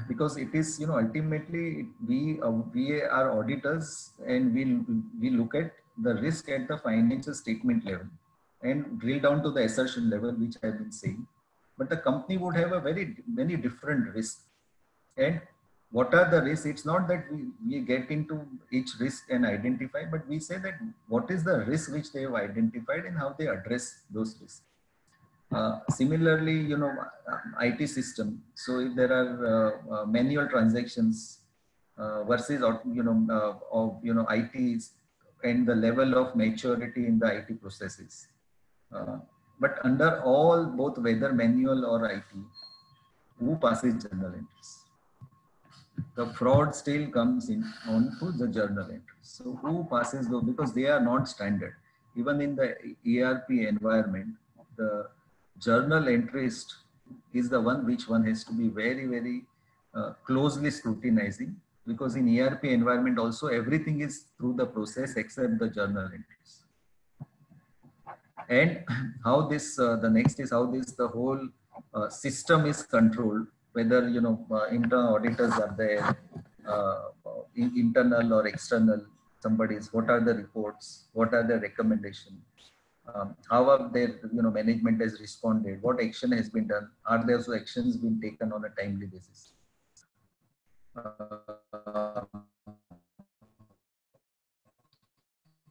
Because it is, ultimately we are auditors, and we look at the risk at the financial statement level and drill down to the assertion level, which I've been saying. But the company would have many different risks. And what are the risks? It's not that we get into each risk and identify, but we say that what is the risk which they have identified and how they address those risks. Similarly, IT system. So if there are manual transactions versus IT and the level of maturity in the IT processes. But under all, both whether manual or IT, who passes journal entries? The fraud still comes in onto the journal entries. So who passes those? Because they are not standard. Even in the ERP environment, the journal entrist is the one which one has to be very, very closely scrutinizing, because in ERP environment also everything is through the process except the journal entries. And how this, the next is how this, the whole system is controlled, whether, internal auditors are there, internal or external, somebody's, what are the reports, what are the recommendations, how are their, management has responded, what action has been done, are there also actions being taken on a timely basis.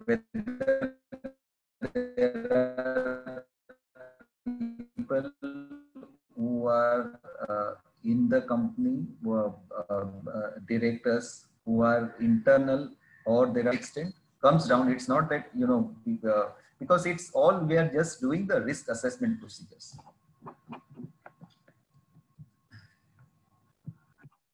Whether there are people who are in the company, who are directors, who are internal, or there are extent, comes down. It's not that, because it's all, we are just doing the risk assessment procedures.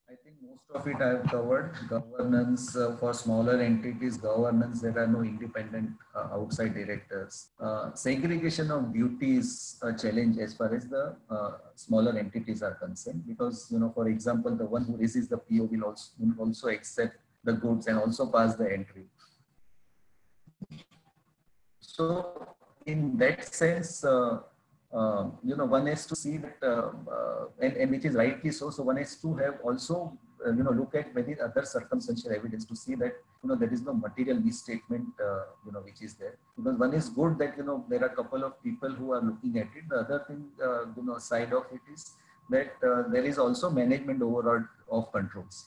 I think most of it I have covered. Governance for smaller entities, governance, there are no independent outside directors. Segregation of duties a challenge as far as the smaller entities are concerned, because, for example, the one who receives the PO will also accept the goods and also pass the entry. So in that sense, one has to see that, and which is rightly so. So one has to have also, look at many other circumstantial evidence to see that, there is no material misstatement, which is there. Because one is good that, there are a couple of people who are looking at it. The other thing, side of it is that there is also management overall of controls.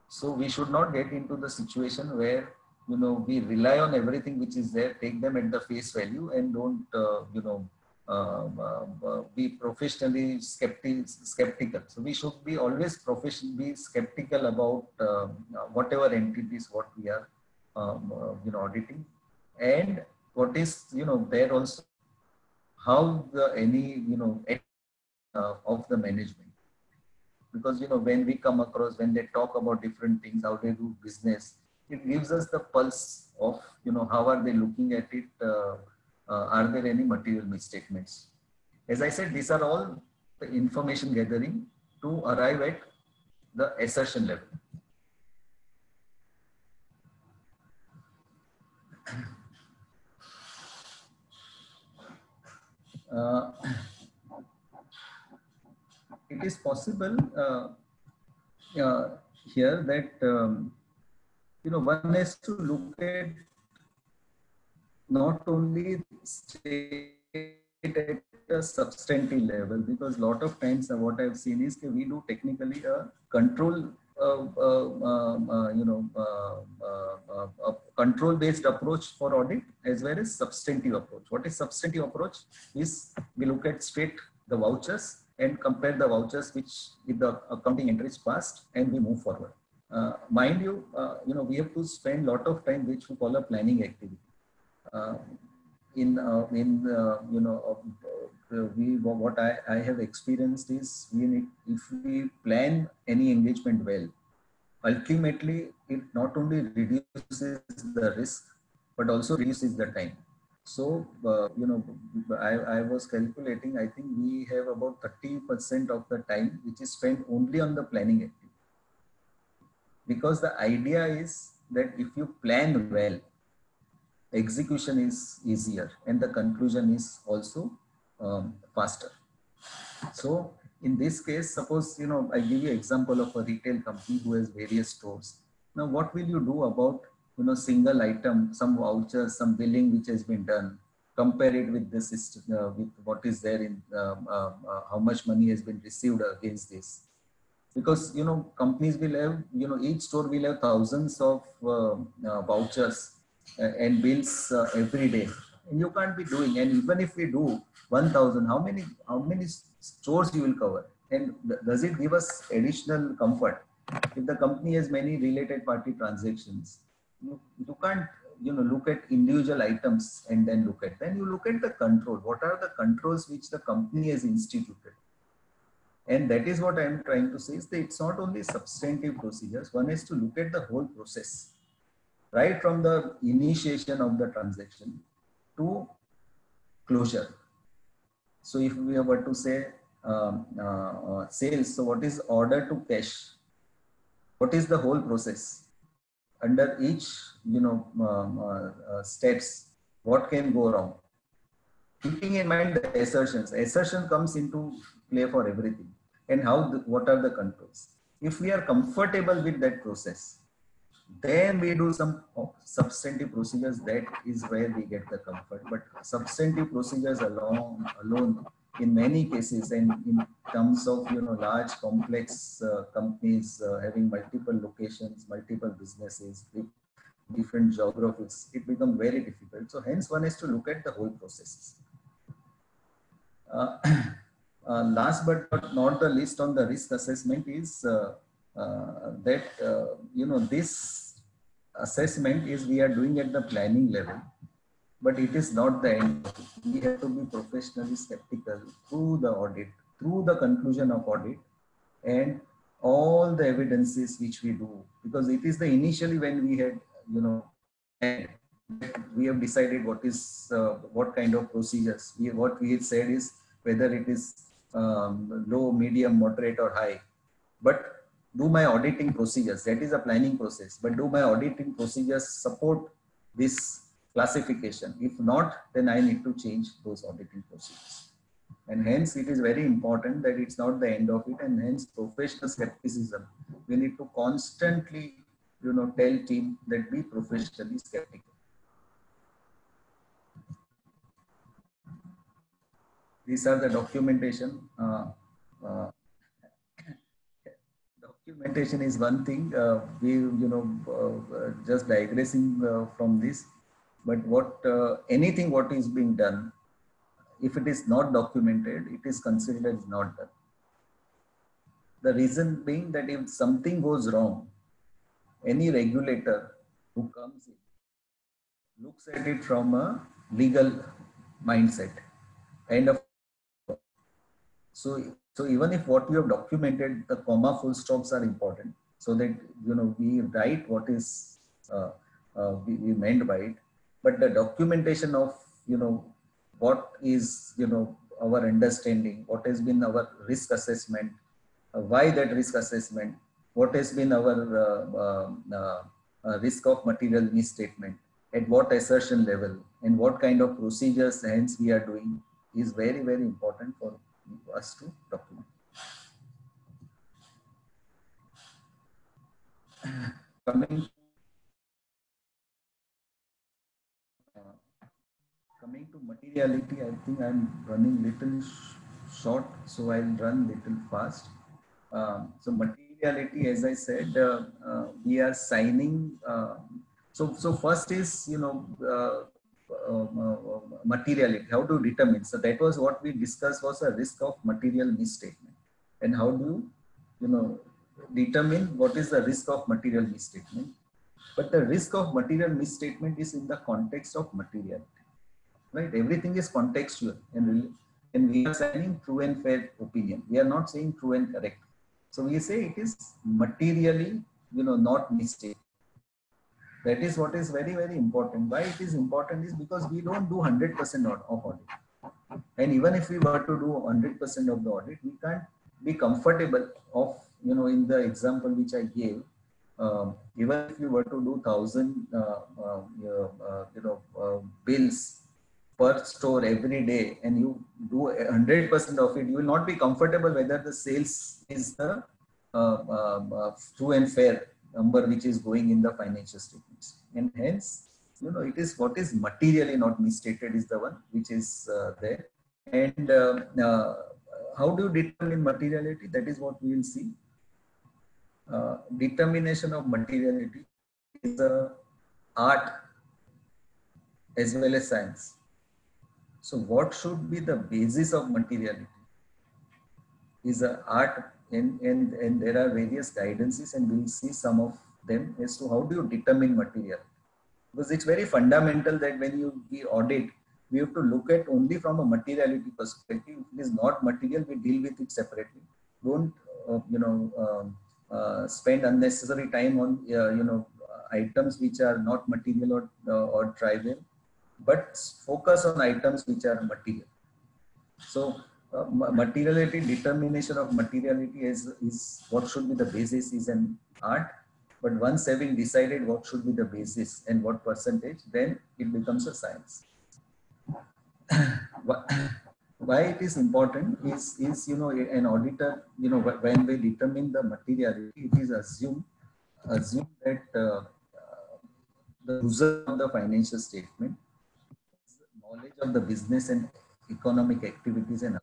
So we should not get into the situation where, we rely on everything which is there, take them at the face value, and don't, be professionally skeptical. So we should be always be skeptical about whatever entities what we are, auditing, and what is, there also how the any of the management. Because when we come across, when they talk about different things, how they do business, it gives us the pulse of, how are they looking at it, are there any material misstatements. As I said, these are all the information gathering to arrive at the assertion level. It is possible here that, one has to look at not only state at a substantive level, because a lot of times what I've seen is that we do technically a control, a control-based approach for audit as well as substantive approach. What is substantive approach? Is we look at straight the vouchers and compare the vouchers which with the accounting entries passed, and we move forward. Mind you, we have to spend a lot of time, which we call a planning activity. What I have experienced is if we plan any engagement well, ultimately it not only reduces the risk, but also reduces the time. So, I was calculating, I think we have about 30% of the time which is spent only on the planning activity. Because the idea is that if you plan well, execution is easier and the conclusion is also faster. So in this case, suppose, I give you example of a retail company who has various stores. Now, what will you do about, single item, some vouchers, some billing which has been done, compare it with this system, with what is there in, how much money has been received against this. Because, companies will have, each store will have thousands of vouchers and bills every day. And you can't be doing, and even if we do 1,000, how many stores you will cover? And does it give us additional comfort? If the company has many related party transactions, you can't, look at individual items and then look at, then you look at the control. What are the controls which the company has instituted? And that is what I am trying to say, is that it's not only substantive procedures. One has to look at the whole process, right from the initiation of the transaction to closure. So if we were to say sales, so what is order to cash? What is the whole process? Under each, steps, what can go wrong? Keeping in mind the assertions. Assertion comes into play for everything. And what are the controls? If we are comfortable with that process, then we do some substantive procedures. That is where we get the comfort. But substantive procedures alone in many cases, and in terms of, large complex companies having multiple locations, multiple businesses, different geographies, it becomes very difficult. So hence one has to look at the whole processes. Last but not the least on the risk assessment is that, this assessment is we are doing at the planning level, but it is not the end. We have to be professionally skeptical through the audit, through the conclusion of audit, and all the evidences which we do, because it is the initially when we had, we have decided what kind of procedures. What we had said is whether it is low, medium, moderate, or high. But do my auditing procedures, that is a planning process, but do my auditing procedures support this classification? If not, then I need to change those auditing procedures. And hence it is very important that it's not the end of it, and hence professional skepticism. We need to constantly, tell team that be professionally skeptical. These are the documentation. Documentation is one thing. Just digressing from this, but anything what is being done, if it is not documented, it is considered as not done. The reason being that if something goes wrong, any regulator who comes in looks at it from a legal mindset. So even if what we have documented, the comma, full stops are important, so that we write what is we meant by it. But the documentation of what is our understanding, what has been our risk assessment, why that risk assessment, what has been our risk of material misstatement, at what assertion level, and what kind of procedures hence we are doing, is very, very important for us to document. Coming to materiality, I think I'm running little short, so I'll run little fast. So materiality, as I said, we are signing. So first is materiality. How to determine? So that was what we discussed, was a risk of material misstatement, and how do you determine what is the risk of material misstatement. But the risk of material misstatement is in the context of materiality, right? Everything is contextual, and we are saying true and fair opinion. We are not saying true and correct. So we say it is materially, not mistaken. That is what is very, very important. Why it is important is because we don't do 100% of audit. And even if we were to do 100% of the audit, we can't be comfortable of, in the example which I gave, even if you were to do 1,000, bills per store every day, and you do 100% of it, you will not be comfortable whether the sales is the true and fair number which is going in the financial statements. And hence, it is what is materially not misstated is the one which is there. And how do you determine materiality? That is what we will see. Determination of materiality is a art as well as science. So what should be the basis of materiality is a art, and there are various guidances, and we'll see some of them as to how do you determine material. Because it's very fundamental that when we audit, we have to look at only from a materiality perspective. If it is not material, we deal with it separately. Don't spend unnecessary time on items which are not material or trivial, but focus on items which are material. So materiality, determination of materiality is what should be the basis is an art. But once having decided what should be the basis and what percentage, then it becomes a science. Why it is important is an auditor, when we determine the materiality, it is assumed that the user of the financial statement knowledge of the business and economic activities and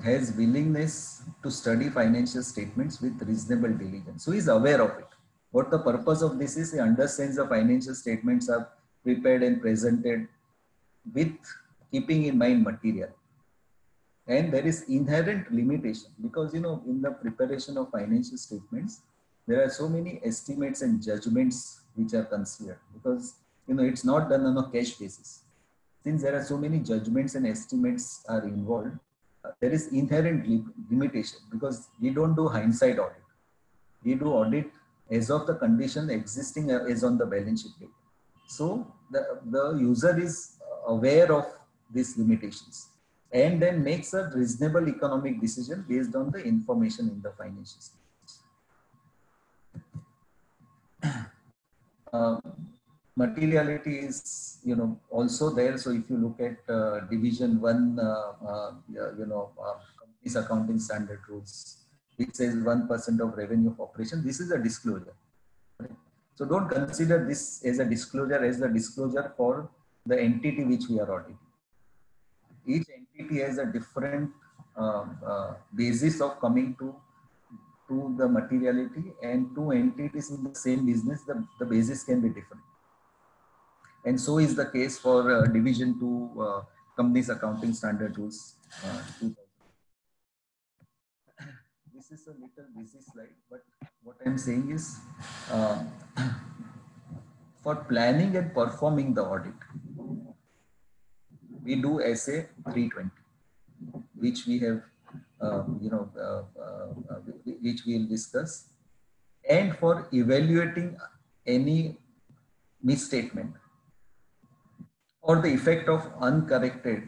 has willingness to study financial statements with reasonable diligence. So he is aware of it. What the purpose of this is, he understands the financial statements are prepared and presented with keeping in mind material. And there is inherent limitation because, in the preparation of financial statements, there are so many estimates and judgments which are considered because, it's not done on a cash basis. Since there are so many judgments and estimates are involved, there is inherent limitation because we don't do hindsight audit. We do audit as of the condition existing as on the balance sheet date. So the user is aware of these limitations and then makes a reasonable economic decision based on the information in the financial statements. Materiality is, also there. So if you look at Division 1, Companies Accounting Standard Rules, it says 1% of revenue of operation. This is a disclosure. Right? So don't consider this as a disclosure, as the disclosure for the entity which we are auditing. Each entity has a different basis of coming to the materiality, and two entities in the same business, the basis can be different. And so is the case for Division 2 Companies Accounting Standard Rules 2000. This is a little busy slide, but what I'm saying is for planning and performing the audit, we do SA 320, which we have, which we'll discuss. And for evaluating any misstatement or the effect of uncorrected,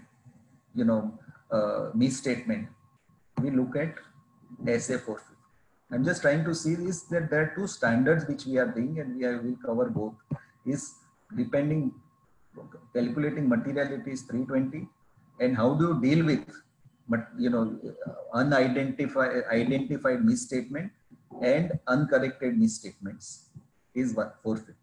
misstatement, we look at SA 450. I'm just trying to see this, that there are two standards which we are doing, and we will cover both. Is depending, calculating materiality is 320, and how do you deal with, identified misstatement and uncorrected misstatements is 450.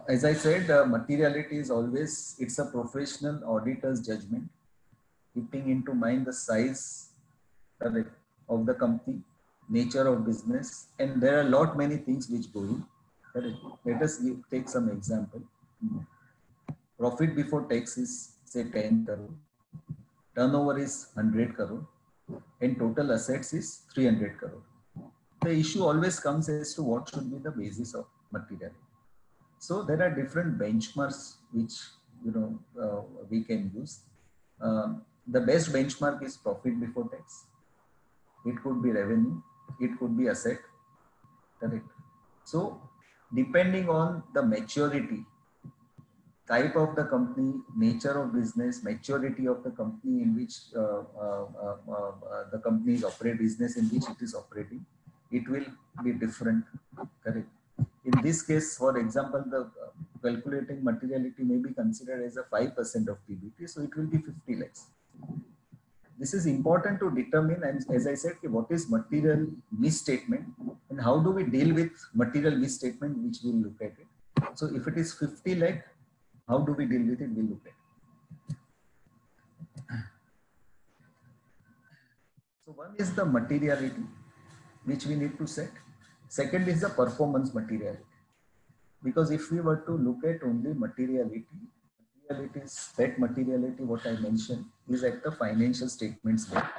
As I said, materiality is always, it's a professional auditor's judgment, keeping into mind the size of the company, nature of business, and there are a lot many things which go in. Let us take some example. Profit before tax is say 10 crore, turnover is 100 crore, and total assets is 300 crore. The issue always comes as to what should be the basis of materiality. So there are different benchmarks which we can use. The best benchmark is profit before tax. It could be revenue. It could be asset. Correct. So depending on the maturity, type of the company, nature of business, maturity of the company in which the company is operating, business in which it is operating, it will be different. Correct. In this case, for example, the calculating materiality may be considered as a 5% of PBT, so it will be 50 lakhs. This is important to determine, and as I said, what is material misstatement and how do we deal with material misstatement, which we'll look at it. So if it is 50 lakh, how do we deal with it? We'll look at it. So one is the materiality, which we need to set. Second is the performance materiality. Because if we were to look at only materiality is that materiality, what I mentioned, is at the financial statements level.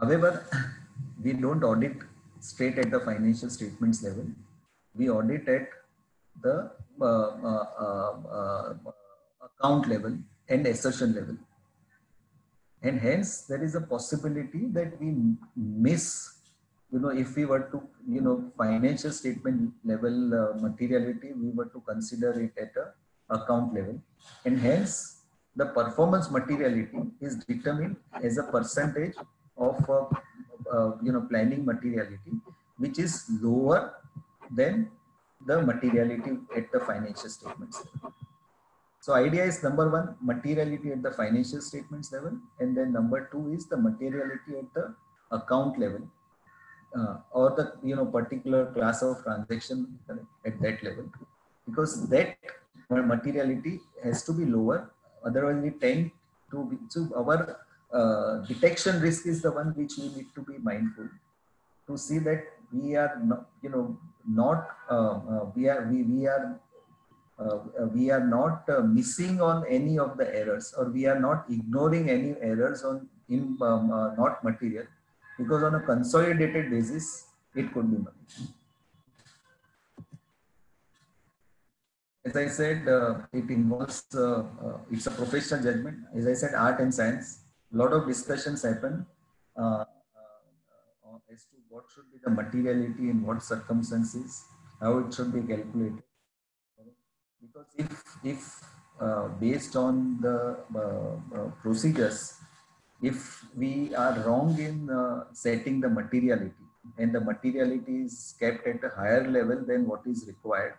However, we don't audit straight at the financial statements level. We audit at the account level and assertion level. And hence, there is a possibility that we miss, if we were to, financial statement level materiality, we were to consider it at a account level. And hence, the performance materiality is determined as a percentage of, planning materiality, which is lower than the materiality at the financial statements level. So idea is number one, materiality at the financial statements level, and then number two is the materiality at the account level, or the particular class of transaction at that level, because that materiality has to be lower. Otherwise, we tend to be, so our detection risk is the one which we need to be mindful to see that we are not, we are not missing on any of the errors, or we are not ignoring any errors in not material, because on a consolidated basis it could be money. As I said, it involves it's a professional judgment. As I said, art and science. A lot of discussions happen as to what should be the materiality in what circumstances, how it should be calculated. Because if based on the procedures, if we are wrong in setting the materiality, and the materiality is kept at a higher level than what is required,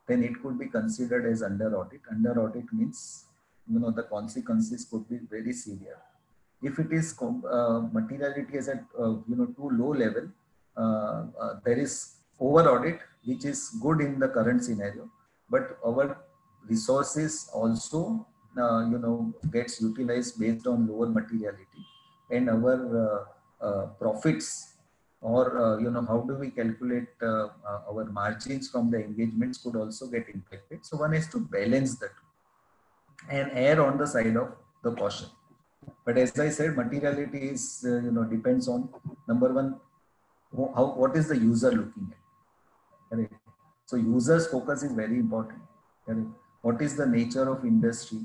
then it could be considered as under audit. Under audit means, the consequences could be very severe. If it is materiality is at too low level, there is over audit, which is good in the current scenario, but our resources also gets utilized based on lower materiality, and our profits, or how do we calculate our margins from the engagements could also get impacted. So one has to balance that and err on the side of the caution. But as I said, materiality is depends on, number one, what is the user looking at. Correct? So users focus is very important. Correct? What is the nature of industry?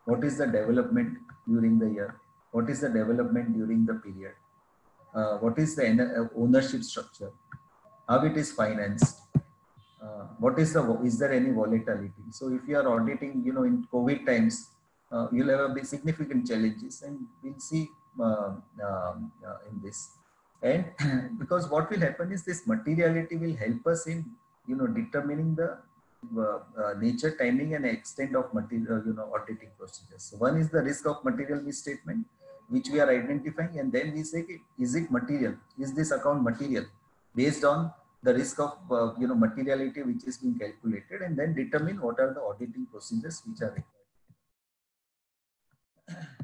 What is the development during the year? What is the development during the period? What is the ownership structure? How it is financed? What is there any volatility? So if you are auditing, in COVID times, you'll have a significant challenges, and we'll see in this. And because what will happen is this materiality will help us in, determining the nature, timing, and extent of material, auditing procedures. So one is the risk of material misstatement, which we are identifying, and then we say, is it material? Is this account material? Based on the risk of materiality which is being calculated, and then determine what are the auditing procedures which are required.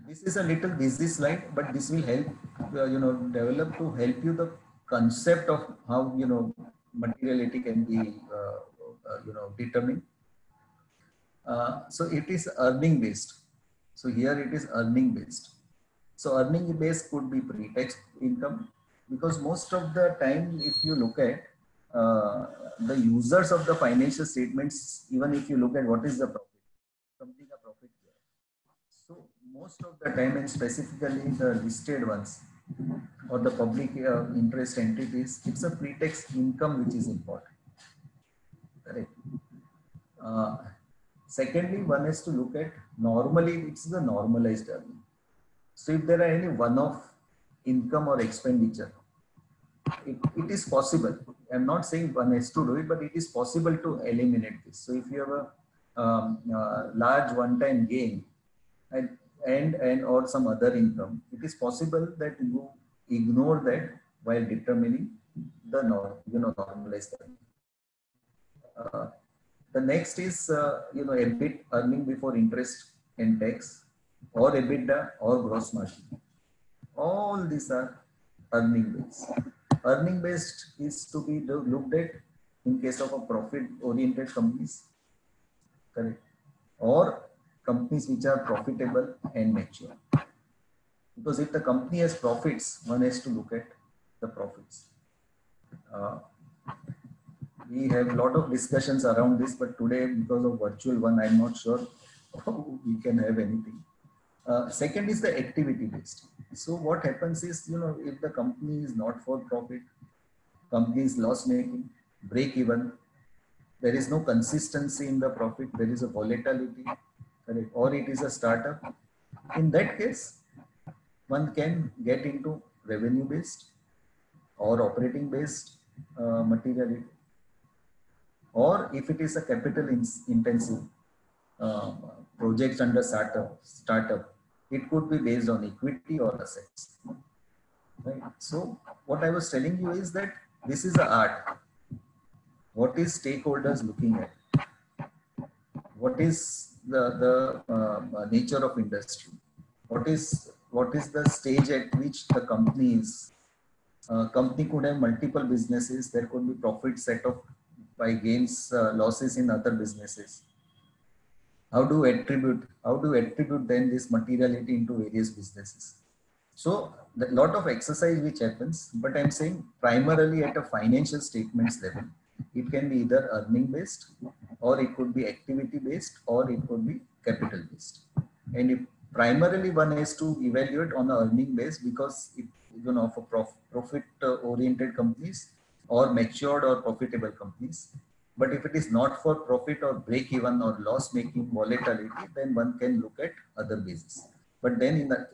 This is a little busy slide, but this will help develop to help you the concept of how materiality can be determined. So it is earning based. So here it is earning based. So earning base could be pre-tax income, because most of the time, if you look at the users of the financial statements, even if you look at what is the profit, something a profit here. So most of the time, and specifically the listed ones or the public interest entities, it's a pre-tax income which is important. Correct. Secondly, one has to look at normally it's the normalized earning. So if there are any one-off income or expenditure, it is possible. I'm not saying one has to do it, but it is possible to eliminate this. So if you have a large one-time gain and or some other income, it is possible that you ignore that while determining the normalized earning. The next is EBIT, earning before interest and tax, or EBITDA or gross margin. All these are earning based. Earning based is to be looked at in case of a profit oriented companies, correct, or companies which are profitable and mature. Because if the company has profits, one has to look at the profits. We have a lot of discussions around this, but today, because of virtual one, I'm not sure we can have anything. Second is the activity based. So what happens is, if the company is not for profit, company is loss making, break even, there is no consistency in the profit, there is a volatility, correct, or it is a startup. In that case, one can get into revenue based or operating based materiality. Or if it is a capital intensive project under startup, it could be based on equity or assets. Right? So what I was telling you is that this is an art. What is stakeholders looking at? What is the nature of industry? What is the stage at which the company is? Company could have multiple businesses. There could be profit set off by gains, losses in other businesses. How do you attribute then this materiality into various businesses? So a lot of exercise which happens, but I'm saying primarily at a financial statements level, it can be either earning based, or it could be activity based, or it could be capital based. And if primarily one has to evaluate on the earning base, because it, for profit oriented companies or matured or profitable companies. But if it is not for profit or break even or loss making volatility, then one can look at other bases. But then in the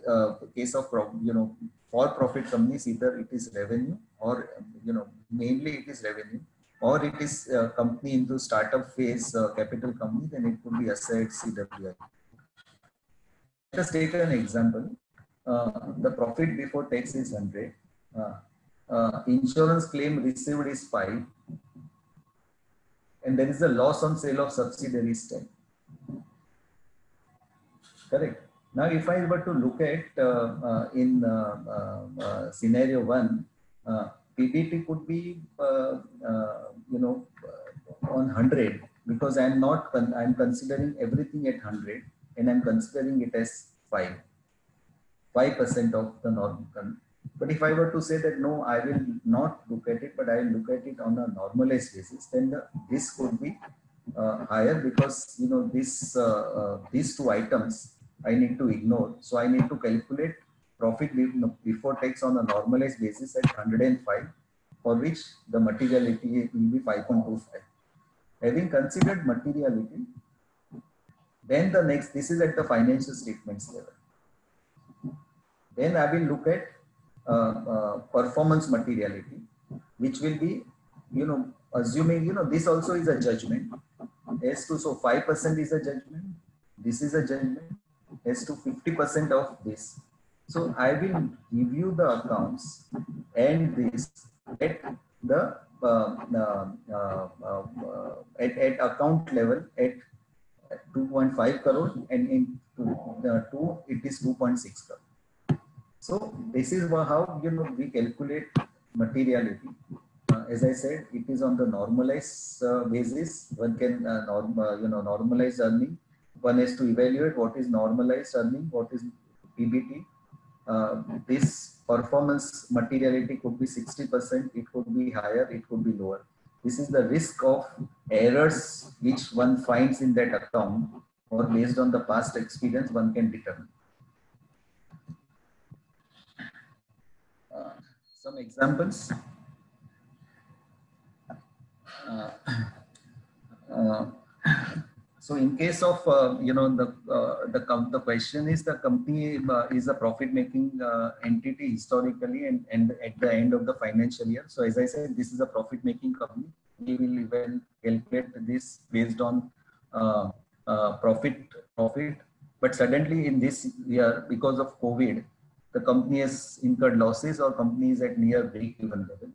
case of for profit companies, either it is revenue or mainly it is revenue, or it is company into startup phase capital company, then it could be assets, CWI. Let us take an example. The profit before tax is 100. Insurance claim received is 5. And there is a loss on sale of subsidiaries 10. Correct. Now, if I were to look at in scenario 1, PBT could be on 100, because I'm considering everything at 100, and I'm considering it as 5% of the normal. But if I were to say that no, I will not look at it, but I will look at it on a normalized basis, then this could be higher, because these two items I need to ignore. So I need to calculate profit before tax on a normalized basis at 105, for which the materiality will be 5.25. Having considered materiality, then the next, this is at the financial statements level. Then I will look at performance materiality, which will be, assuming, this also is a judgment. S2, so 5% is a judgment. This is a judgment. S2, 50% of this. So I will review the accounts and this at the at account level at 2.5 crore, and in 2 it is 2.6 crore. So this is how we calculate materiality. As I said, it is on the normalized basis. One can normalize earning. One has to evaluate what is normalized earning, what is PBT, this performance materiality could be 60%, it could be higher, it could be lower. This is the risk of errors which one finds in that account, or based on the past experience one can determine. Some examples. So in case of the question is, the company is a profit making entity historically and at the end of the financial year. So as I said, this is a profit making company. We will even calculate this based on profit. But suddenly in this year, because of COVID, the company has incurred losses or company is at near break-even level.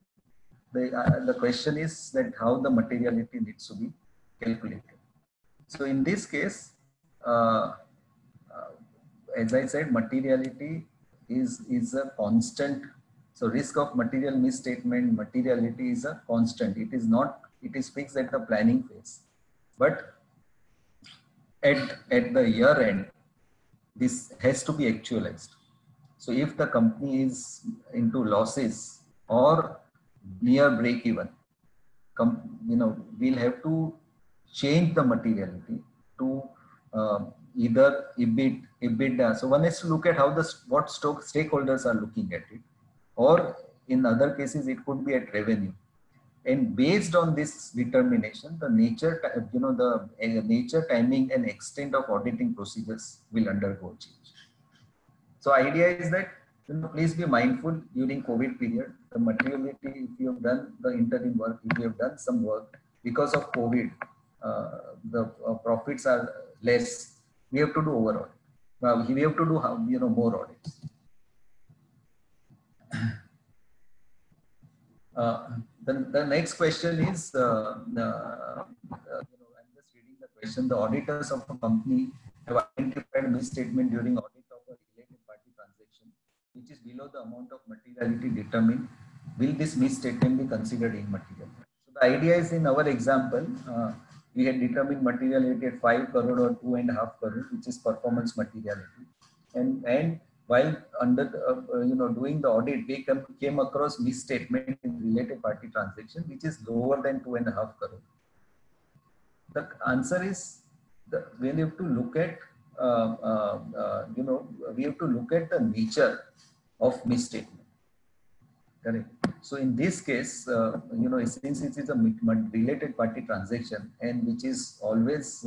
The question is that how the materiality needs to be calculated. So in this case, as I said, materiality is a constant. So risk of material misstatement, materiality is a constant. It is not, it is fixed at the planning phase. But at the year end, this has to be actualized. So if the company is into losses or near break even, we'll have to change the materiality to either EBIT, EBITDA. So one has to look at how what stakeholders are looking at it, or in other cases it could be at revenue. And based on this determination, the nature, the nature, timing, and extent of auditing procedures will undergo change. So idea is that, please be mindful during COVID period, the materiality, if you have done the interim work, if you have done some work because of COVID, the profits are less, we have to do overall. We have to do more audits. The next question is, I'm just reading the question. The auditors of a company have identified misstatement during audit of a related party transaction, which is below the amount of materiality determined. Will this misstatement be considered immaterial? So the idea is, in our example, we had determined materiality at 5 crore or 2.5 crore, which is performance materiality. And while under doing the audit, we came across misstatement in related party transaction, which is lower than 2.5 crore. The answer is, we have to look at we have to look at the nature of misstatement. Correct. So in this case, since it is a related party transaction, and which is always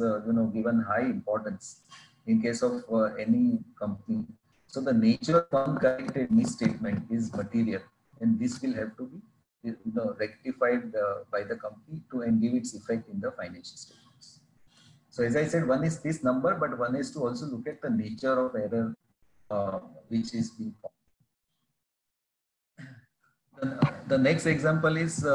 given high importance in case of any company, so the nature of uncorrected misstatement is material, and this will have to be rectified by the company and give its effect in the financial statements. So as I said, one is this number, but one is to also look at the nature of error which is being found. The next example is, if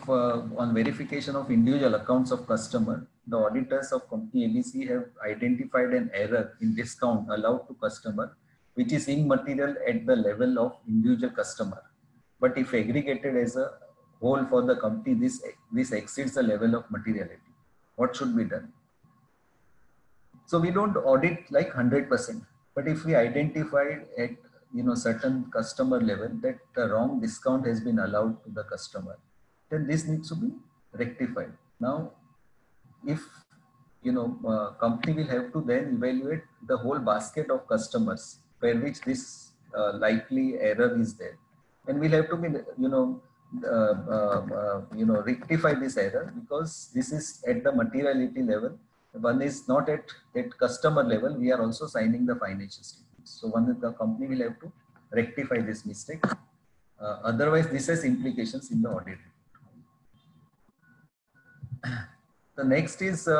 on verification of individual accounts of customer, the auditors of company ABC have identified an error in discount allowed to customer, which is immaterial at the level of individual customer. But if aggregated as a whole for the company, this exceeds the level of materiality. What should be done? So we don't audit like 100%, but if we identified at certain customer level that the wrong discount has been allowed to the customer, then this needs to be rectified. Now, if company will have to then evaluate the whole basket of customers for which this likely error is there, and we'll have to be rectify this error, because this is at the materiality level. One is not at customer level. We are also signing the financial statement. So the company will have to rectify this mistake. Otherwise, this has implications in the audit. The next is, in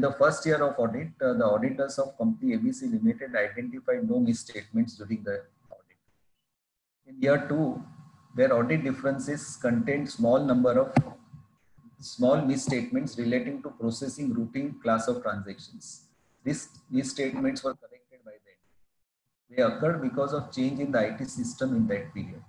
the first year of audit, the auditors of company ABC Limited identified no misstatements during the audit. In year 2, their audit differences contained small number of small misstatements relating to processing routine class of transactions. These statements were corrected by them. They occurred because of change in the IT system in that period.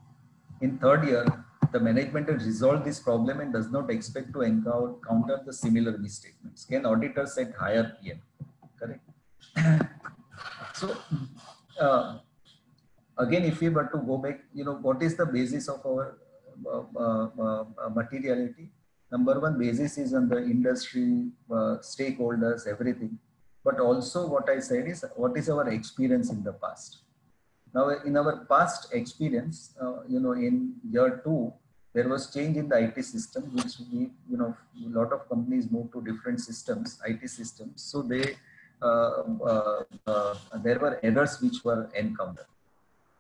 In third year, the management has resolved this problem and does not expect to encounter the similar misstatements. Can auditors set higher PM? Correct. So again, if we were to go back, what is the basis of our materiality? Number one basis is on the industry, stakeholders, everything. But also what I said is, what is our experience in the past? Now, in our past experience, in year 2, there was change in the IT system, which we, a lot of companies moved to different systems, IT systems. So they, there were errors which were encountered.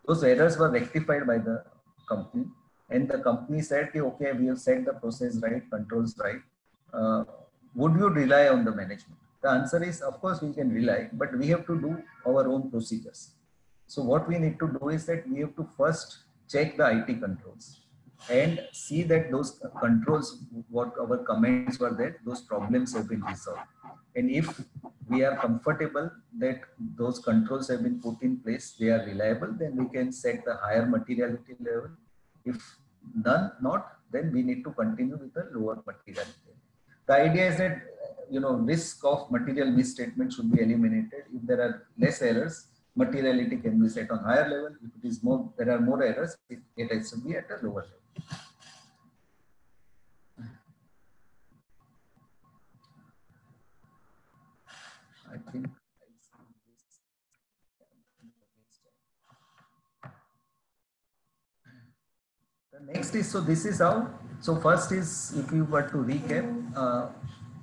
Those errors were rectified by the company, and the company said, okay, we have set the process right, controls right. Would you rely on the management? The answer is, of course, we can rely, but we have to do our own procedures. So what we need to do is that we have to first check the IT controls and see that those controls, what our comments were there, those problems have been resolved. And if we are comfortable that those controls have been put in place, they are reliable, then we can set the higher materiality level. If none, not, then we need to continue with the lower materiality. The idea is that, risk of material misstatement should be eliminated. If there are less errors, materiality can be set on higher level. If it is more, there are more errors, it has to be at a lower level. I think the next is, so this is how, so first is, if you were to recap,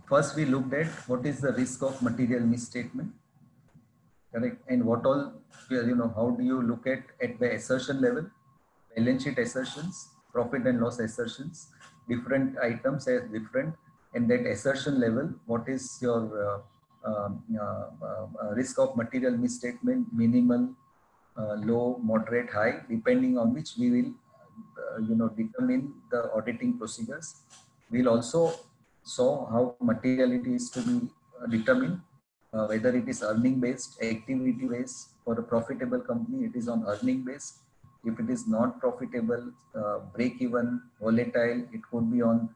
first we looked at what is the risk of material misstatement, correct? And what all, how do you look at the assertion level, balance sheet assertions, profit and loss assertions, different items as different, and that assertion level, what is your risk of material misstatement, minimal, low, moderate, high, depending on which we will determine the auditing procedures. We'll also saw how materiality is to be determined, whether it is earning based, activity based. For a profitable company, it is on earning based. If it is not profitable, break even, volatile, it could be on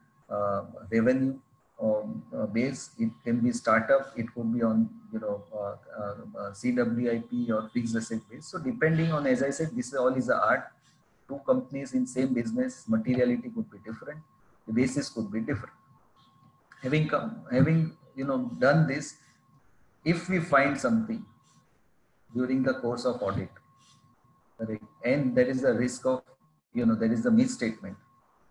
revenue base. It can be startup. It could be on CWIP or fixed asset base. So depending on, as I said, this all is an art. Two companies in same business, materiality could be different. The basis could be different. Having done this, if we find something during the course of audit, correct, and there is a risk of, there is a misstatement,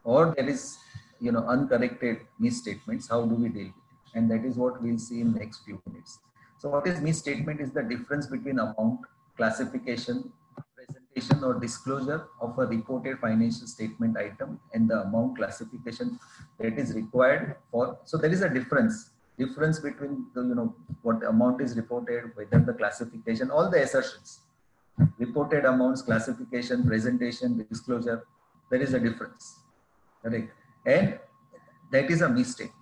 or there is, uncorrected misstatements, how do we deal with it? And that is what we'll see in the next few minutes. So what is misstatement is the difference between amount, classification, presentation or disclosure of a reported financial statement item and the amount classification that is required for. So there is a difference between the, what amount is reported, whether the classification, all the assertions, reported amounts, classification, presentation, disclosure, there is a difference, correct? And that is a misstatement.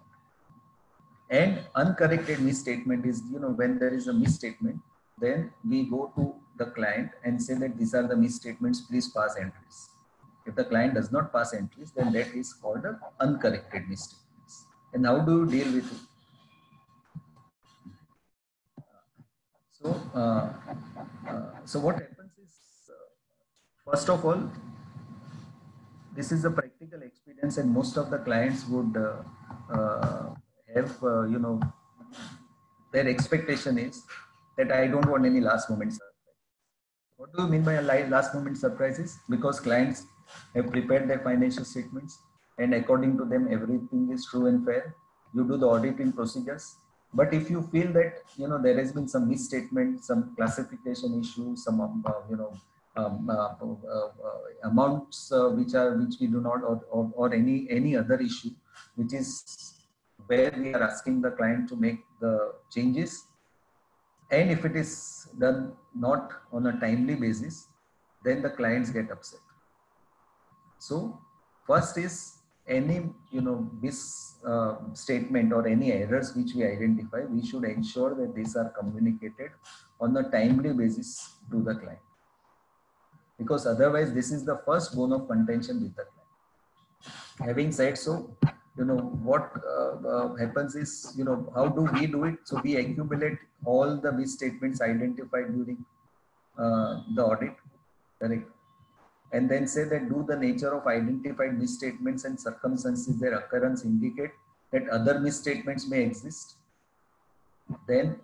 And uncorrected misstatement is, when there is a misstatement, then we go to the client and say that these are the misstatements, please pass entries. If the client does not pass entries, then that is called an uncorrected misstatements. And how do you deal with it? So what happens is, first of all, this is a practical experience, and most of the clients would have, their expectation is that I don't want any last moment surprise. What do you mean by a last moment surprises? Because clients have prepared their financial statements, and according to them, everything is true and fair. You do the auditing procedures. But if you feel that, there has been some misstatement, some classification issues, some, amounts which we do not, or any other issue, which is where we are asking the client to make the changes, and if it is done not on a timely basis, then the clients get upset. So first is any misstatement or any errors which we identify, we should ensure that these are communicated on a timely basis to the client, because otherwise this is the first bone of contention with the client. Having said so, what happens is, how do we do it? So we accumulate all the misstatements identified during the audit, correct? And then say that do the nature of identified misstatements and circumstances their occurrence indicate that other misstatements may exist. Then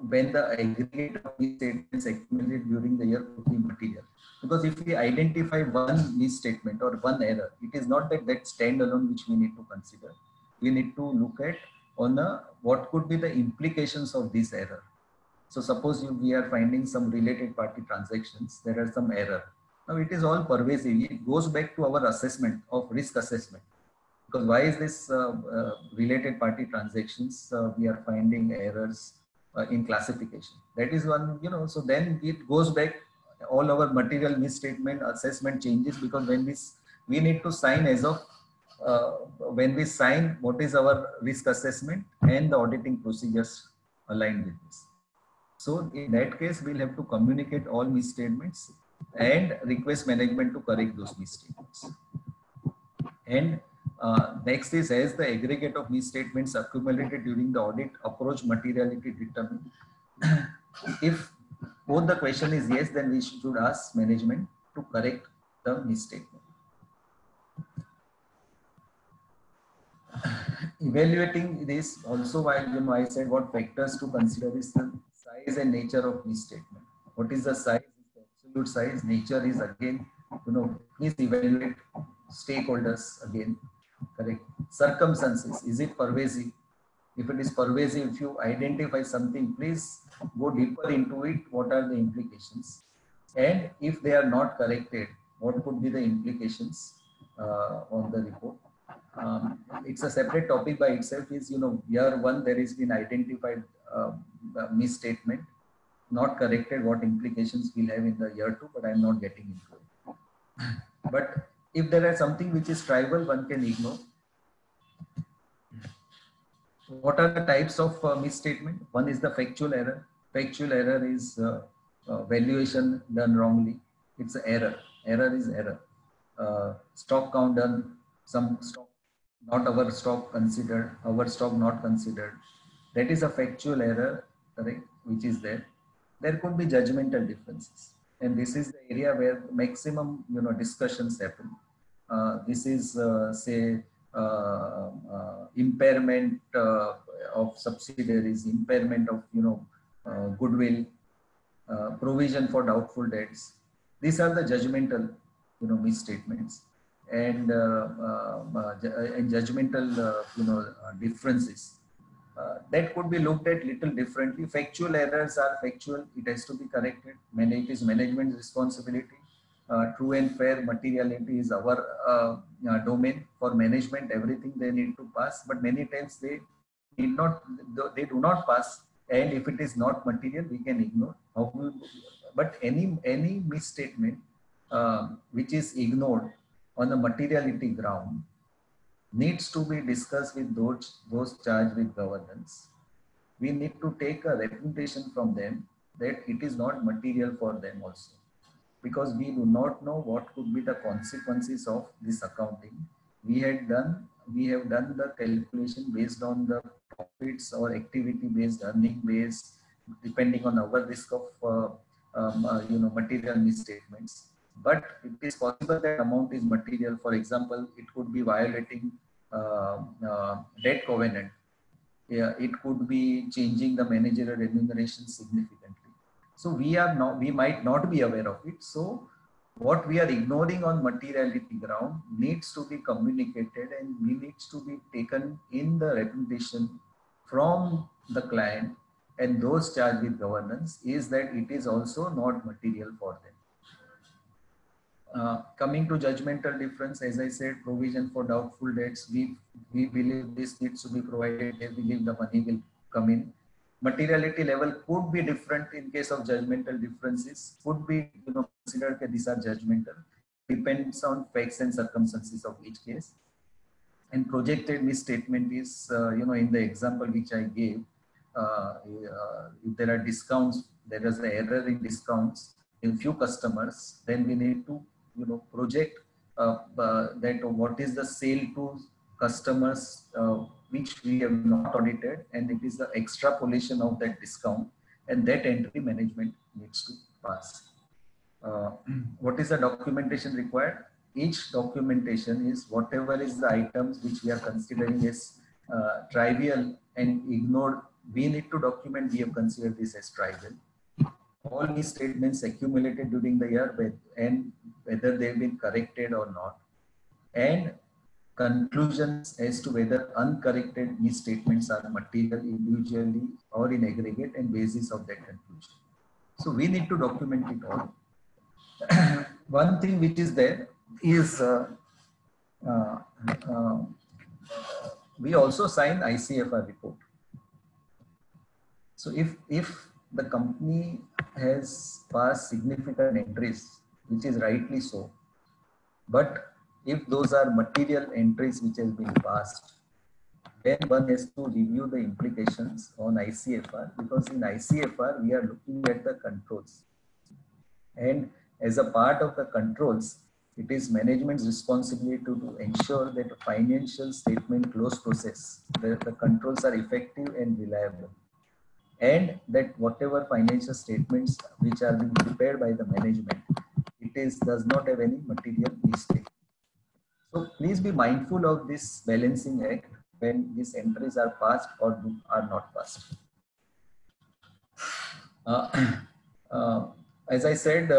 when the aggregate of misstatements accumulated during the year could be material. Because if we identify one misstatement or one error, it is not that standalone which we need to consider. We need to look at on what could be the implications of this error. So suppose we are finding some related party transactions, there are some error. Now it is all pervasive. It goes back to our assessment of risk assessment. Because why is this related party transactions? We are finding errors in classification. That is one, so then it goes back, all our material misstatement assessment changes, because when we need to sign as of, when we sign, what is our risk assessment and the auditing procedures aligned with this. So in that case, we'll have to communicate all misstatements and request management to correct those misstatements. And next is, as the aggregate of misstatements accumulated during the audit approach materiality determined. If both the question is yes, then we should ask management to correct the misstatement. Evaluating this also, while I said what factors to consider is the size and nature of misstatement. What is the size? The absolute size. Nature is again, please evaluate stakeholders again. Correct. Circumstances, is it pervasive? If it is pervasive, if you identify something, please go deeper into it. What are the implications? And if they are not corrected, what could be the implications on the report? It's a separate topic by itself. Is, year one, there has been identified misstatement, not corrected, what implications we'll have in the year two, but I'm not getting into it. But if there is something which is trivial, one can ignore. What are the types of misstatement? One is the factual error. Factual error is valuation done wrongly. It's an error. Error is error. Stock count done, some stock, not our stock considered, our stock not considered. That is a factual error, correct, which is there. There could be judgmental differences. And this is the area where maximum, discussions happen. This is, say, impairment of subsidiaries, impairment of, goodwill, provision for doubtful debts. These are the judgmental, misstatements, and judgmental, differences. That could be looked at little differently. Factual errors are factual. It has to be corrected. It is management's responsibility. True and fair materiality is our domain. For management, everything they need to pass, but many times they do not pass. And if it is not material, we can ignore. But any misstatement which is ignored on the materiality ground needs to be discussed with those charged with governance. We need to take a representation from them that it is not material for them also, because we do not know what could be the consequences of this accounting. We have done the calculation based on the profits or activity based, earning based, depending on our risk of material misstatements. But it is possible that amount is material. For example, it could be violating debt covenant. Yeah, it could be changing the managerial remuneration significantly. So we might not be aware of it. So what we are ignoring on materiality ground needs to be communicated, and needs to be taken in the representation from the client and those charged with governance, is that it is also not material for them. Coming to judgmental difference, as I said, provision for doubtful debts, we believe this needs to be provided. We believe the money will come in. Materiality level could be different in case of judgmental differences, could be considered that these are judgmental. Depends on facts and circumstances of each case. And projected misstatement is, in the example which I gave, if there are discounts, there is an error in discounts in few customers, then we need to project that what is the sale to customers which we have not audited, and it is the extrapolation of that discount, and that entry management needs to passed. What is the documentation required? Each documentation is whatever is the items which we are considering as trivial and ignored. We need to document. We have considered this as trivial. All these statements accumulated during the year and whether they've been corrected or not, and conclusions as to whether uncorrected misstatements are material individually or in aggregate and basis of that conclusion. So we need to document it all. One thing which is there is we also sign ICFR report. So if the company has passed significant entries, which is rightly so, but if those are material entries which has been passed, then one has to review the implications on ICFR, because in ICFR we are looking at the controls, and as a part of the controls, it is management's responsibility to ensure that financial statement close process, that the controls are effective and reliable, and that whatever financial statements which are being prepared by the management, does not have any material mistake. So please be mindful of this balancing act when these entries are passed or are not passed. As I said,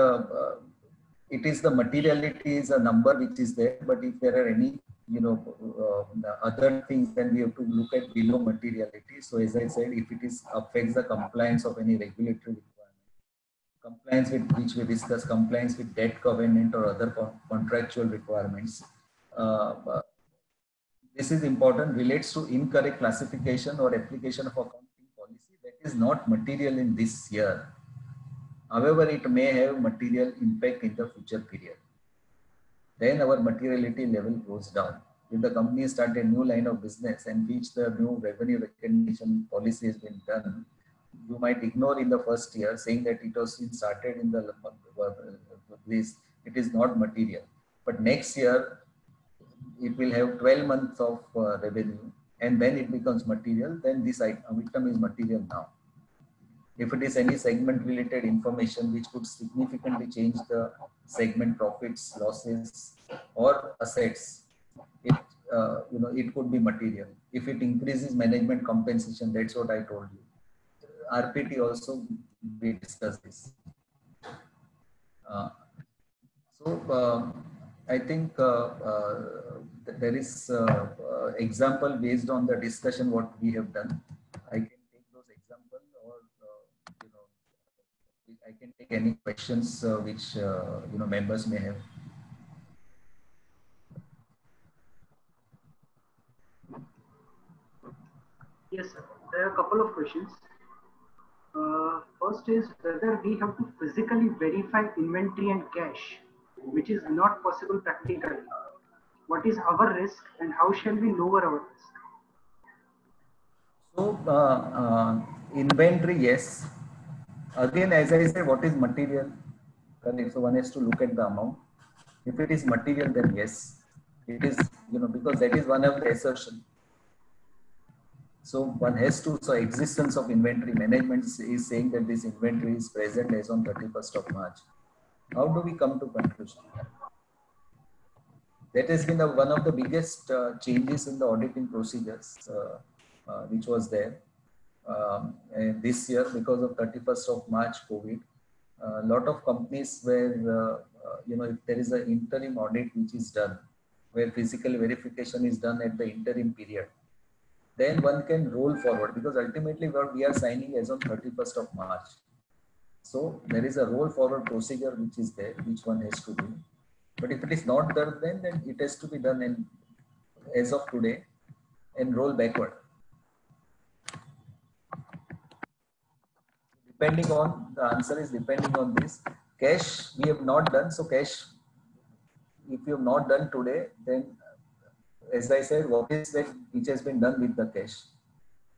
it is the materiality is a number which is there, but if there are any other things, then we have to look at below materiality. So as I said, if it is affects the compliance of any regulatory requirement, compliance with which we discuss, compliance with debt covenant or other contractual requirements. This is important, relates to incorrect classification or application of accounting policy that is not material in this year. However, it may have material impact in the future period. Then our materiality level goes down. If the company starts a new line of business and which the new revenue recognition policy has been done, you might ignore in the first year, saying that it was started in the this, it is not material. But next year, it will have 12 months of revenue, and then it becomes material. Then this item is material now. If it is any segment related information which could significantly change the segment profits, losses, or assets, it could be material. If it increases management compensation, that's what I told you. RPT also, we discussed this. I think there is example based on the discussion what we have done. I can take those examples, or I can take any questions which members may have. Yes, sir. There are a couple of questions. First is whether we have to physically verify inventory and cash, which is not possible practically. What is our risk and how shall we lower our risk? So inventory, yes. Again, as I said, what is material? Correct. So one has to look at the amount. If it is material, then yes, it is, because that is one of the assertion. So one has to, so existence of inventory, management is saying that this inventory is present as on 31st of March. How do we come to conclusion? That has been one of the biggest changes in the auditing procedures, which was there this year because of 31st of March COVID. A lot of companies where, if there is an interim audit which is done, where physical verification is done at the interim period, then one can roll forward, because ultimately what we are signing as on 31st of March. So there is a roll forward procedure which is there, which one has to do. But if it is not done, then it has to be done in, as of today, and roll backward. Depending on, the answer is depending on this. Cash we have not done, so cash, if you have not done today, then as I said, what is that which has been done with the cash?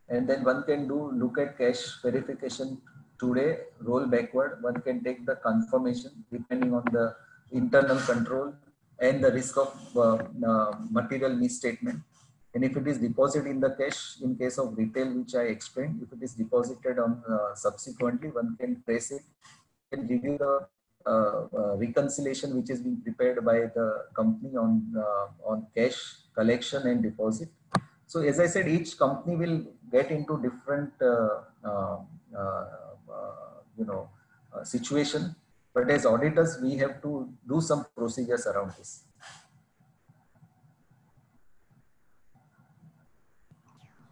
And then one can look at cash verification today, roll backward. One can take the confirmation depending on the internal control and the risk of material misstatement. And if it is deposited in the cash, in case of retail, which I explained, if it is deposited on subsequently, one can trace it can give you the reconciliation which is being prepared by the company on cash collection and deposit. So as I said, each company will get into different situation, but as auditors we have to do some procedures around this.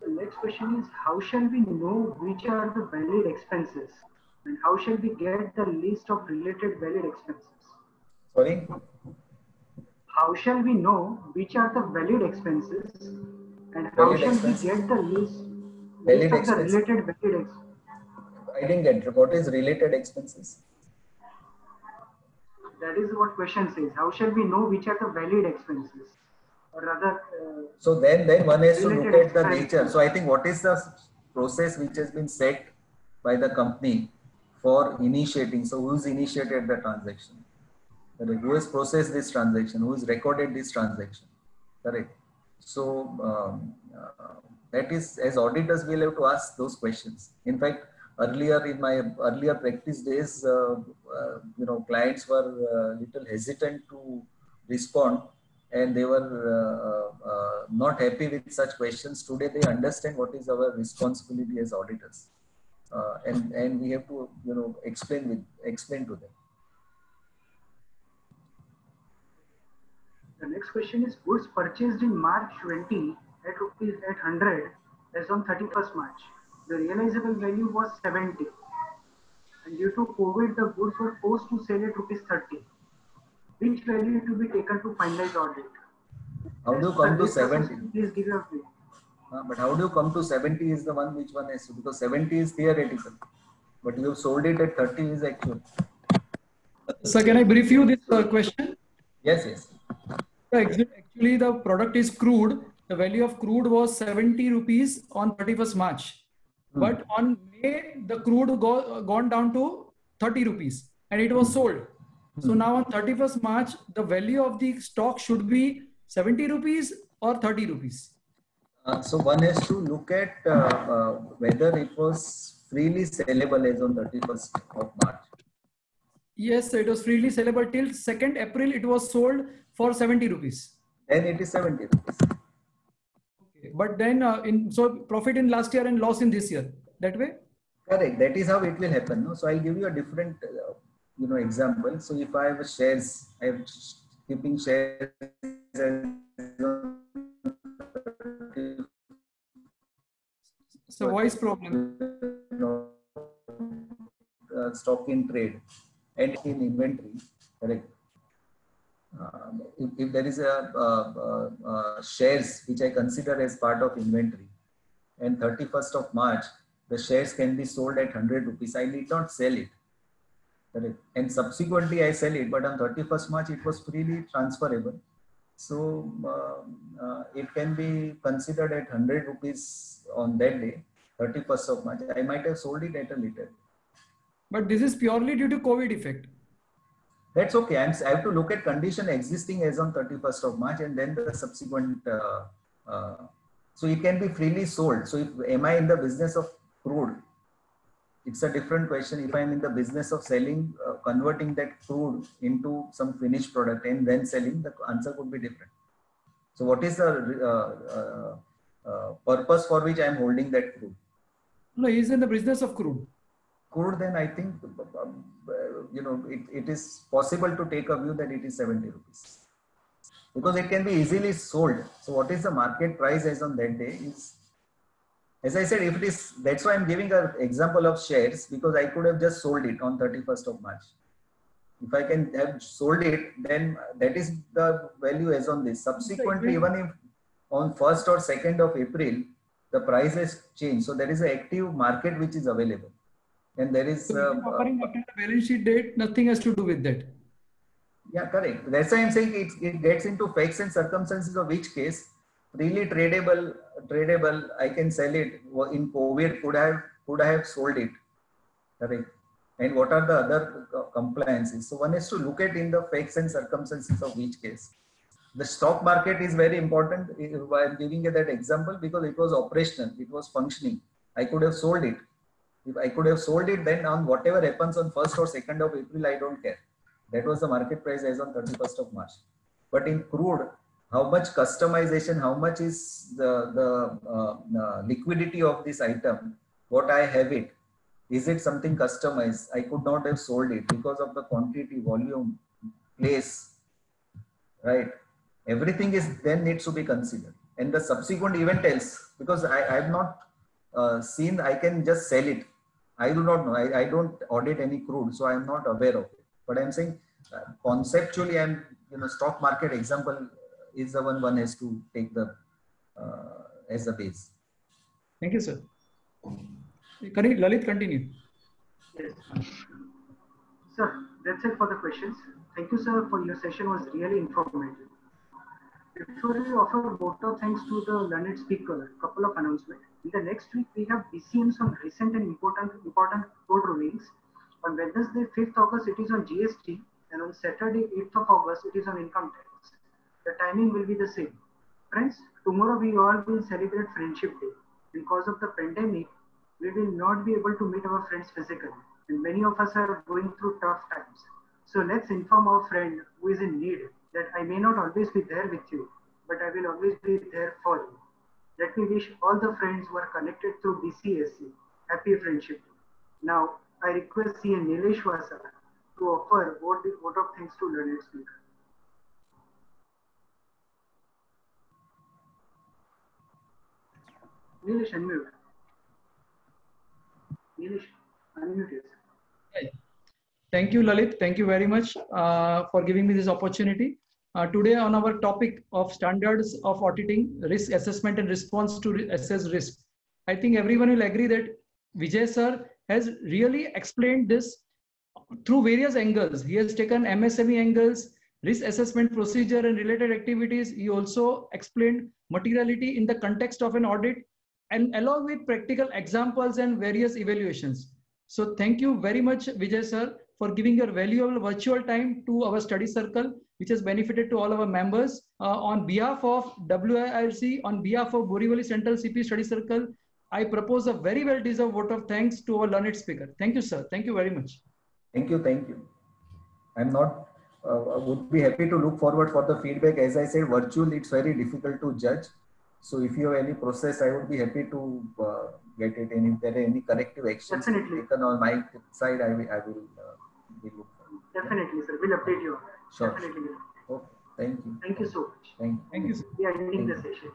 The next question is, how shall we know which are the valid expenses, and how shall we get the list of related valid expenses? Sorry? How shall we know which are the valid expenses, and how Valid shall expenses? we get the list Valid of the expenses? related valid expenses? I didn't get it. What is related expenses? That is what question says. How shall we know which are the valid expenses? Or rather, So then one has to look related at the expenses. nature. So I think what is the process which has been set by the company for initiating? So who's initiated the transaction? Correct. Who has processed this transaction? Who has recorded this transaction? Correct. So that is, as auditors, we'll have to ask those questions. In fact, earlier in my earlier practice days, clients were little hesitant to respond, and they were not happy with such questions. Today, they understand what is our responsibility as auditors, and we have to explain to them. The next question is, goods purchased in March 20 at rupees 800 as on 31st March. The realizable value was 70. And due to COVID, the goods were forced to sell at rupees 30. Which value to be taken to finalize audit? How do you come to 70? Please give your view. But how do you come to 70 is the one which one has to, because 70 is theoretical, but you have sold it at 30 is actual. So can I brief you this question? Yes, yes. Actually, the product is crude. The value of crude was 70 rupees on 31st March. But on May, the crude gone down to 30 rupees and it was sold. So now on 31st March, the value of the stock should be 70 rupees or 30 rupees. So one has to look at whether it was freely sellable as on 31st of March. Yes, it was freely sellable till 2nd April. It was sold for 70 rupees. Then it is 70 rupees. Okay. But then, so profit in last year and loss in this year, that way? Correct. That is how it will happen. No? So I'll give you a different, example. So if I have shares, I am keeping shares as So voice problem. Stock in trade and in inventory, correct. If there is a shares which I consider as part of inventory, and 31st of March, the shares can be sold at 100 rupees. I need not sell it, correct. And subsequently I sell it, but on 31st March it was freely transferable. So it can be considered at 100 rupees on that day, 31st of March. I might have sold it at a later. But this is purely due to COVID effect. That's okay. I have to look at condition existing as on 31st of March and then the subsequent. So it can be freely sold. So if am I in the business of crude? It's a different question. If I'm in the business of selling, converting that crude into some finished product and then selling, the answer could be different. So what is the purpose for which I'm holding that crude? No, he's in the business of crude. Crude, then I think, it is possible to take a view that it is 70 rupees. Because it can be easily sold. So what is the market price as on that day is, as I said, if it is, that's why I'm giving an example of shares, because I could have just sold it on 31st of March. If I can have sold it, then that is the value as on this. Subsequently, even if on 1st or 2nd of April, the price has changed. So there is an active market which is available. And there is offering after the balance sheet date, nothing has to do with that. Yeah, correct. That's why I'm saying it gets into facts and circumstances of each case. Freely tradable, I can sell it. In COVID, could I have sold it? Correct. And what are the other compliances? So one has to look at in the facts and circumstances of each case. The stock market is very important. I'm giving you that example because it was operational, it was functioning. I could have sold it. If I could have sold it, then on whatever happens on 1st or 2nd of April, I don't care. That was the market price as on 31st of March. But in crude, how much customization, how much is the liquidity of this item, what I have it, is it something customized? I could not have sold it because of the quantity, volume, place, right? Everything is then needs to be considered. And the subsequent event else, because I have not seen, I can just sell it. I do not know. I don't audit any crude, so I am not aware of it. But I'm saying conceptually, I'm, stock market example is the one has to take the as a base. Thank you, sir. Lalit, continue. Yes. Sir, that's it for the questions. Thank you, sir, for your session was really informative. Before we offer vote of thanks to the learned speaker, couple of announcements. In the next week, we have DCMs on recent and important court rulings. On Wednesday, 5th August, it is on GST, and on Saturday, 8th of August, it is on income tax. The timing will be the same. Friends, tomorrow we all will celebrate Friendship Day. Because of the pandemic, we will not be able to meet our friends physically, and many of us are going through tough times. So let's inform our friend who is in need that I may not always be there with you, but I will always be there for you. Let me wish all the friends who are connected through BCSC happy Friendship Day. Now, I request CA Nilesh Vasa to offer vote of thanks to learned speaker. Nilesh, unmute. Nilesh, unmute yourself. Thank you, Lalit. Thank you very much for giving me this opportunity. Today on our topic of standards of auditing, risk assessment and response to assess risk. I think everyone will agree that Vijay sir has really explained this through various angles. He has taken MSME angles, risk assessment procedure and related activities. He also explained materiality in the context of an audit, and along with practical examples and various evaluations. So thank you very much, Vijay sir, for giving your valuable virtual time to our study circle, which has benefited to all our members. On behalf of WIRC, on behalf of Borivali Central CP Study Circle, I propose a very well-deserved vote of thanks to our learned speaker. Thank you, sir. Thank you very much. Thank you. Thank you. I'm not, would be happy to look forward for the feedback. As I said, virtual, it's very difficult to judge. So if you have any process, I would be happy to get it. And if there are any corrective actions taken on my side, I will be look forward. Definitely, sir. We'll update you. Sure. Definitely. Okay. Thank you. Thank you so much. Thank you. Thank you, sir. We are ending the session.